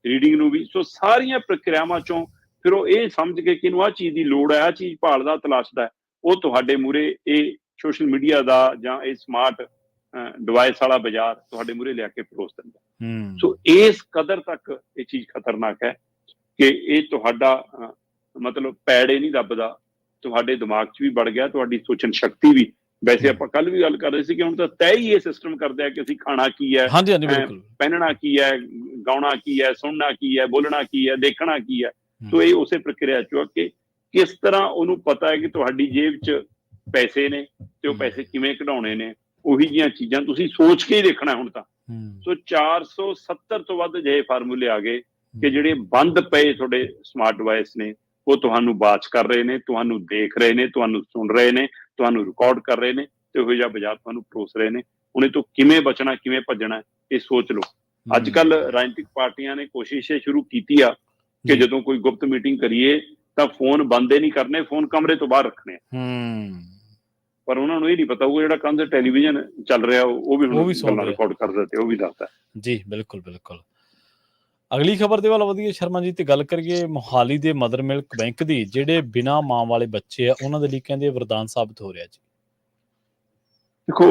ਰੀਡਿੰਗ ਨੂੰ ਵੀ। ਸੋ ਸਾਰੀਆਂ ਪ੍ਰਕਿਰਿਆਵਾਂ ਚੋਂ ਫਿਰ ਉਹ ਇਹ ਸਮਝ ਕੇ ਕਿ ਇਹਨੂੰ ਆਹ ਚੀਜ਼ ਦੀ ਲੋੜ ਹੈ, ਆਹ ਚੀਜ਼ ਭਾਲਦਾ, ਤਲਾਸ਼ਦਾ, ਉਹ ਤੁਹਾਡੇ ਮੂਹਰੇ ਇਹ ਸੋਸ਼ਲ ਮੀਡੀਆ ਦਾ ਜਾਂ ਇਹ ਸਮਾਰਟ ਡਿਵਾਈਸ ਵਾਲਾ ਬਾਜ਼ਾਰ ਤੁਹਾਡੇ ਮੂਹਰੇ ਲਿਆ ਕੇ ਪਰੋਸ ਦਿੰਦਾ। ਸੋ ਇਸ ਕਦਰ ਤੱਕ ਇਹ ਚੀਜ਼ ਖਤਰਨਾਕ ਹੈ ਕਿ ਇਹ ਤੁਹਾਡਾ ਮਤਲਬ ਪੈੜੇ ਨਹੀਂ ਦੱਬਦਾ, ਤੁਹਾਡੇ ਦਿਮਾਗ 'ਚ ਵੀ ਵੜ ਗਿਆ, ਤੁਹਾਡੀ ਸੋਚਣ ਸ਼ਕਤੀ ਵੀ। ਵੈਸੇ ਆਪਾਂ ਕੱਲ ਵੀ ਗੱਲ ਕਰ ਰਹੇ ਸੀ ਕਿ ਹੁਣ ਤਾਂ ਤੈਅ ਹੀ ਇਹ ਸਿਸਟਮ ਕਰਦੇ ਆ ਕਿ ਅਸੀਂ ਖਾਣਾ ਕੀ ਹੈ, ਪਹਿਨਣਾ ਕੀ ਹੈ, ਗਾਉਣਾ ਕੀ ਹੈ, ਸੁਣਨਾ ਕੀ ਹੈ, ਬੋਲਣਾ ਕੀ ਹੈ, ਦੇਖਣਾ ਕੀ ਹੈ। ਸੋ ਇਹ ਉਸੇ ਪ੍ਰਕਿਰਿਆ 'ਚ ਕਿ ਕਿਸ ਤਰ੍ਹਾਂ ਉਹਨੂੰ ਪਤਾ ਹੈ ਕਿ ਤੁਹਾਡੀ ਜੇਬ 'ਚ ਪੈਸੇ ਨੇ ਤੇ ਉਹ ਪੈਸੇ ਕਿਵੇਂ ਕਢਾਉਣੇ ਨੇ, ਉਹੀ ਜਿਹੀਆਂ ਚੀਜ਼ਾਂ ਤੁਸੀਂ ਸੋਚ ਕੇ ਹੀ ਦੇਖਣਾ ਹੁਣ ਤਾਂ। ਸੋ 470 ਤੋਂ ਵੱਧ ਅਜਿਹੇ ਫਾਰਮੂਲੇ ਆ ਗਏ ਕਿ ਜਿਹੜੇ ਬੰਦ ਪਏ ਤੁਹਾਡੇ ਸਮਾਰਟ ਡਿਵਾਈਸ ਨੇ, ਉਹ ਤੁਹਾਨੂੰ ਵਾਚ ਕਰ ਰਹੇ ਨੇ, ਤੁਹਾਨੂੰ ਦੇਖ ਰਹੇ ਨੇ, ਤੁਹਾਨੂੰ ਸੁਣ ਰਹੇ ਨੇ, ਤੁਹਾਨੂੰ ਰਿਕਾਰਡ ਕਰ ਰਹੇ ਨੇ ਤੇ ਉਹੋ ਜਿਹਾ ਬਾਜ਼ਾਰ ਤੁਹਾਨੂੰ ਪਰੋਸ ਰਹੇ ਨੇ। ਉਹਨੇ ਤੋਂ ਕਿਵੇਂ ਬਚਣਾ, ਕਿਵੇਂ ਭੱਜਣਾ, ਇਹ ਸੋਚ ਲਓ। ਅੱਜ ਕੱਲ ਰਾਜਨੀਤਿਕ ਪਾਰਟੀਆਂ ਨੇ ਕੋਸ਼ਿਸ਼ ਇਹ ਸ਼ੁਰੂ ਕੀਤੀ ਆ ਕਿ ਜਦੋਂ ਕੋਈ ਗੁਪਤ ਮੀਟਿੰਗ ਕਰੀਏ ਤਾਂ ਫੋਨ ਬੰਦ ਨਹੀਂ ਕਰਨੇ, ਫੋਨ ਕਮਰੇ ਤੋਂ ਬਾਹਰ ਰੱਖਣੇ। ਪਰ ਉਹਨਾਂ ਨੂੰ ਇਹ ਨਹੀਂ ਪਤਾ ਉਹ ਜਿਹੜਾ ਕੰਧ ਟੈਲੀਵਿਜ਼ਨ ਚੱਲ ਰਿਹਾ ਉਹ ਵੀ ਹੁਣ ਗੱਲਾਂ ਰਿਕਾਰਡ ਕਰਦਾ ਤੇ ਉਹ ਵੀ ਦੱਸਦਾ। ਜੀ ਬਿਲਕੁਲ ਬਿਲਕੁਲ। ਅਗਲੀ ਖਬਰ ਦੇ ਵੱਲ ਵਧੀਏ ਸ਼ਰਮਾ ਜੀ, ਤੇ ਗੱਲ ਕਰੀਏ ਮੋਹਾਲੀ ਦੇ ਮਦਰ ਮਿਲਕ ਬੈਂਕ ਦੀ। ਜਿਹੜੇ ਬਿਨਾਂ ਮਾਂ ਵਾਲੇ ਬੱਚੇ ਆ ਉਹਨਾਂ ਦੇ ਲਈ ਕਹਿੰਦੇ ਵਰਦਾਨ ਸਾਬਤ ਹੋ ਰਿਹਾ ਜੀ। ਦੇਖੋ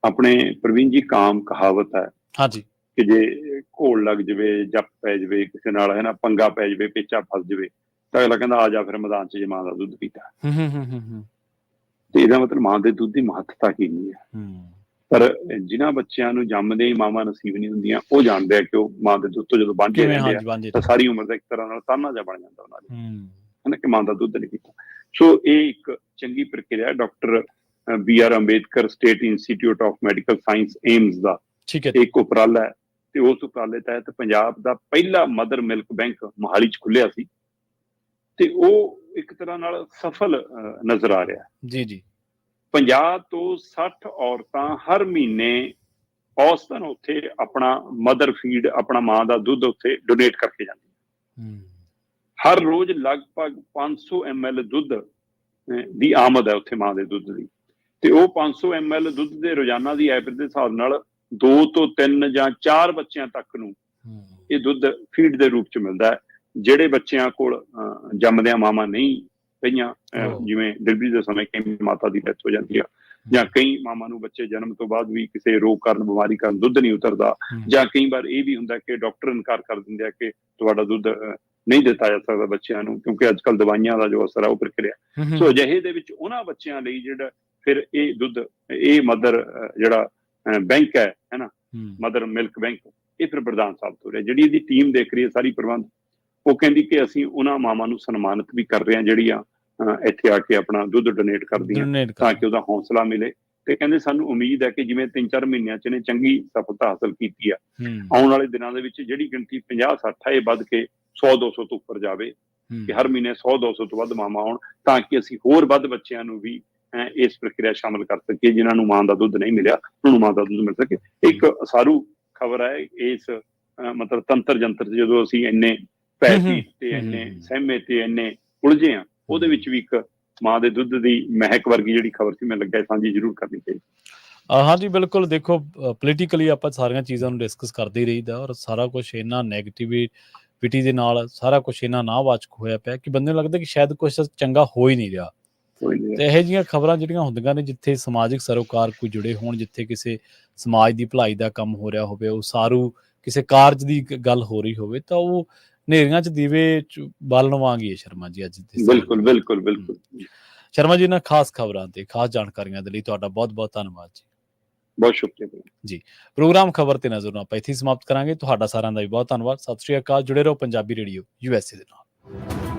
ਆਪਣੇ ਪ੍ਰਵੀਨ ਜੀ, ਕਾਮ ਕਹਾਵਤ ਹੈ ਹਾਂਜੀ ਕਿ ਜੇ ਘੋਲ ਲੱਗ ਜਾਵੇ, ਜੱਪ ਪੈ ਜਾਵੇ ਕਿਸੇ ਨਾਲ, ਹੈ ਨਾ, ਪੰਗਾ ਪੈ ਜਾਵੇ, ਪੇਚਾ ਫਸ ਜਾਵੇ, ਤਾਂ ਅਗਲਾ ਕਹਿੰਦਾ ਆ ਜਾ ਫਿਰ ਮੈਦਾਨ 'ਚ ਜੇ ਮਾਂ ਦਾ ਦੁੱਧ ਪੀਤਾ। ਤੇ ਇਹਦਾ ਮਤਲਬ ਮਾਂ ਦੇ ਦੁੱਧ ਦੀ ਮਹੱਤਤਾ ਕੀ ਨਹੀਂ ਹੈ। ਪਰ ਜਿਨ੍ਹਾਂ ਬੱਚਿਆਂ ਨੂੰ ਜੰਮਦੇ ਹੀ ਮਾਵਾਂ ਨਸੀਬ ਨਹੀਂ ਹੁੰਦੀਆਂ, ਉਹ ਜਾਣਦੇ ਆ ਕਿ ਉਹ ਮਾਂ ਦੇ ਦੁੱਧ ਤੋਂ ਜਦੋਂ ਵਾਂਝੇ ਰਹਿੰਦੇ ਆ ਤਾਂ ਸਾਰੀ ਉਮਰ ਦਾ ਇੱਕ ਤਰ੍ਹਾਂ ਨਾਲ ਤਾਨਾ ਜਿਹਾ ਬਣ ਜਾਂਦਾ ਉਹਨਾਂ ਲਈ, ਹੈ ਨਾ, ਕਿ ਮਾਂ ਦਾ ਦੁੱਧ ਨਹੀਂ ਪੀਤਾ। ਸੋ ਇਹ ਇੱਕ ਚੰਗੀ ਪ੍ਰਕਿਰਿਆ doctor BR Ambedkar state institute of medical science AIMS ਦਾ ਇੱਕ ਉਪਰਾਲਾ ਹੈ। ਤੇ ਉਸ ਉਪਰਾਲੇ ਤਹਿਤ ਪੰਜਾਬ ਦਾ ਪਹਿਲਾ ਮਦਰ ਮਿਲਕ ਬੈਂਕ ਮੋਹਾਲੀ 'ਚ ਖੁੱਲਿਆ ਸੀ ਤੇ ਉਹ ਇੱਕ ਤਰ੍ਹਾਂ ਨਾਲ ਸਫਲ ਨਜ਼ਰ ਆ ਰਿਹਾ। ਜੀ ਜੀ। 50 ਤੋਂ 60 ਔਰਤਾਂ ਹਰ ਮਹੀਨੇ ਔਸਤਨ ਉੱਥੇ ਆਪਣਾ ਮਦਰ ਫੀਡ, ਆਪਣਾ ਮਾਂ ਦਾ ਦੁੱਧ ਉੱਥੇ ਡੋਨੇਟ ਕਰਕੇ ਜਾਂਦੀਆਂ। ਹਰ ਰੋਜ਼ ਲਗਭਗ 500 ml ਦੁੱਧ ਦੀ ਆਮਦ ਹੈ ਉੱਥੇ ਮਾਂ ਦੇ ਦੁੱਧ ਦੀ। ਤੇ ਉਹ 500 ml ਦੁੱਧ ਦੇ ਰੋਜ਼ਾਨਾ ਦੀ ਐਵਰੇਜ ਦੇ ਹਿਸਾਬ ਨਾਲ 2 ਤੋਂ 3 ਜਾਂ 4 ਬੱਚਿਆਂ ਤੱਕ ਨੂੰ ਇਹ ਦੁੱਧ ਫੀਡ ਦੇ ਰੂਪ 'ਚ ਮਿਲਦਾ ਹੈ। ਜਿਹੜੇ ਬੱਚਿਆਂ ਕੋਲ ਜੰਮਦਿਆਂ ਮਾਵਾਂ ਨਹੀਂ ਪਈਆਂ, ਜਿਵੇਂ ਡਿਲੀਵਰੀ ਦੇ ਸਮੇਂ ਕਈ ਮਾਤਾ ਦੀ ਡੈਥ ਹੋ ਜਾਂਦੀ ਆ, ਜਾਂ ਕਈ ਮਾਵਾਂ ਨੂੰ ਬੱਚੇ ਜਨਮ ਤੋਂ ਬਾਅਦ ਵੀ ਕਿਸੇ ਰੋਗ ਕਾਰਨ, ਬਿਮਾਰੀ ਕਾਰਨ ਦੁੱਧ ਨਹੀਂ ਉਤਰਦਾ, ਜਾਂ ਕਈ ਵਾਰ ਇਹ ਵੀ ਹੁੰਦਾ ਕਿ ਡਾਕਟਰ ਇਨਕਾਰ ਕਰ ਦਿੰਦੇ ਆ ਕਿ ਤੁਹਾਡਾ ਦੁੱਧ ਨਹੀਂ ਦਿੱਤਾ ਜਾ ਸਕਦਾ ਬੱਚਿਆਂ ਨੂੰ, ਕਿਉਂਕਿ ਅੱਜ ਕੱਲ੍ਹ ਦਵਾਈਆਂ ਦਾ ਜੋ ਅਸਰ ਹੈ ਉਹ ਪ੍ਰਕਿਰਿਆ। ਸੋ ਅਜਿਹੇ ਦੇ ਵਿੱਚ ਉਹਨਾਂ ਬੱਚਿਆਂ ਲਈ ਜਿਹੜਾ ਫਿਰ ਇਹ ਦੁੱਧ, ਇਹ ਮਦਰ ਜਿਹੜਾ ਬੈਂਕ ਹੈ ਨਾ, ਮਦਰ ਮਿਲਕ ਬੈਂਕ, ਇਹ ਫਿਰ ਵਰਦਾਨ ਸਾਬਤ ਹੋ ਰਿਹਾ। ਜਿਹੜੀ ਇਹਦੀ ਟੀਮ ਦੇਖ ਰਹੀ ਹੈ ਸਾਰੀ ਪ੍ਰਬੰਧ, ਉਹ ਕਹਿੰਦੀ ਕਿ ਅਸੀਂ ਉਹਨਾਂ ਮਾਵਾਂ ਨੂੰ ਸਨਮਾਨਿਤ ਵੀ ਕਰ ਰਹੇ ਹਾਂ ਜਿਹੜੀਆਂ ਇੱਥੇ ਆ ਕੇ ਆਪਣਾ ਦੁੱਧ ਡੋਨੇਟ ਕਰਦੀਆਂ, ਤਾਂ ਕਿ ਉਹਦਾ ਹੌਸਲਾ ਮਿਲੇ। ਤੇ ਕਹਿੰਦੇ ਸਾਨੂੰ ਉਮੀਦ ਹੈ ਕਿ ਜਿਵੇਂ 3-4 ਮਹੀਨਿਆਂ 'ਚ ਇਹਨੇ ਚੰਗੀ ਸਫਲਤਾ ਹਾਸਲ ਕੀਤੀ ਆ, ਆਉਣ ਵਾਲੇ ਦਿਨਾਂ ਦੇ ਵਿੱਚ ਜਿਹੜੀ ਗਿਣਤੀ 50-60 ਇਹ ਵੱਧ ਕੇ 100-200 ਤੋਂ ਉੱਪਰ ਜਾਵੇ, ਕਿ ਹਰ ਮਹੀਨੇ 100-200 ਤੋਂ ਵੱਧ ਮਾਵਾਂ ਆਉਣ, ਤਾਂ ਕਿ ਅਸੀਂ ਹੋਰ ਵੱਧ ਬੱਚਿਆਂ ਨੂੰ ਵੀ ਇਸ ਪ੍ਰਕਿਰਿਆ ਸ਼ਾਮਲ ਕਰ ਸਕੀਏ ਜਿਨ੍ਹਾਂ ਨੂੰ ਮਾਂ ਦਾ ਦੁੱਧ ਨਹੀਂ ਮਿਲਿਆ, ਉਹਨਾਂ ਨੂੰ ਮਾਂ ਦਾ ਦੁੱਧ ਮਿਲ ਸਕੇ। ਇੱਕ ਸਾਰੂ ਖਬਰ ਹੈ ਇਸ ਮਤਲਬ ਤੰਤਰ ਜੰਤਰ 'ਚ ਜਦੋਂ ਅਸੀਂ ਇੰਨੇ ਪੈਸੇ ਤੇ ਇੰਨੇ ਸਹਿਮੇ ਤੇ ਇੰਨੇ ਉਲਝੇ ਆ, ਉਹਦੇ ਵਿੱਚ ਵੀ ਇੱਕ ਮਾਂ ਦੇ ਦੁੱਧ ਦੀ ਮਹਿਕ ਵਰਗੀ ਜਿਹੜੀ ਖਬਰ ਸੀ, ਮੈਨੂੰ ਲੱਗਾ ਸਾਂਝੀ ਜ਼ਰੂਰ ਕਰਨੀ ਚਾਹੀਦੀ। ਹਾਂਜੀ ਬਿਲਕੁਲ। ਦੇਖੋ ਪੋਲੀਟੀਕਲੀ ਆਪਾਂ ਸਾਰੀਆਂ ਚੀਜ਼ਾਂ ਨੂੰ ਡਿਸਕਸ ਕਰਦੇ ਹੀ ਰਹੀਦਾ, ਔਰ ਸਾਰਾ ਕੁਛ ਇੰਨਾ ਨੈਗੇਟਿਵਿਟੀ ਦੇ ਨਾਲ ਸਾਰਾ ਕੁਛ ਇੰਨਾ ਨਾਵਾਚਕ ਹੋਇਆ ਪਿਆ ਕਿ ਬੰਦੇ ਨੂੰ ਲੱਗਦਾ ਕਿ ਸ਼ਾਇਦ ਕੁਛ ਚੰਗਾ ਹੋ ਹੀ ਨਹੀਂ ਰਿਹਾ। ਤੇ ਇਹੋ ਜਿਹੀਆਂ ਖਬਰਾਂ ਜਿਹੜੀਆਂ ਹੁੰਦੀਆਂ ਨੇ, ਜਿੱਥੇ ਸਮਾਜਿਕ ਸਰੋਕਾਰ ਕੋਈ ਜੁੜੇ ਹੋਣ, ਜਿੱਥੇ ਕਿਸੇ ਸਮਾਜ ਦੀ ਭਲਾਈ ਦਾ ਕੰਮ ਹੋ ਰਿਹਾ ਹੋਵੇ, ਉਹ ਸਾਰੂ ਕਿਸੇ ਕਾਰਜ ਦੀ ਗੱਲ ਹੋ ਰਹੀ ਹੋਵੇ, ਤਾਂ ਉਹ ਹਨੇਰੀਆਂ 'ਚ ਦੀਵੇ 'ਚ ਬਾਲਣ ਵਾਂਗ ਹੀ ਹੈ ਸ਼ਰਮਾ ਜੀ ਅੱਜ ਦੇ। ਬਿਲਕੁਲ ਬਿਲਕੁਲ ਬਿਲਕੁਲ ਸ਼ਰਮਾ ਜੀ, ਇਹਨਾਂ ਖਾਸ ਖਬਰਾਂ ਤੇ ਖਾਸ ਜਾਣਕਾਰੀਆਂ ਦੇ ਲਈ ਤੁਹਾਡਾ ਬਹੁਤ ਬਹੁਤ ਧੰਨਵਾਦ ਜੀ। ਬਹੁਤ ਸ਼ੁਕਰੀਆ ਜੀ। ਪ੍ਰੋਗਰਾਮ ਖਬਰ ਤੇ ਨਜ਼ਰ ਨੂੰ ਆਪਾਂ ਇੱਥੇ ਸਮਾਪਤ ਕਰਾਂਗੇ। ਤੁਹਾਡਾ ਸਾਰਿਆਂ ਦਾ ਵੀ ਬਹੁਤ ਧੰਨਵਾਦ। ਸਤਿ ਸ਼੍ਰੀ ਅਕਾਲ। ਜੁੜੇ ਰਹੋ ਪੰਜਾਬੀ ਰੇਡੀਓ USA ਦੇ ਨਾਲ।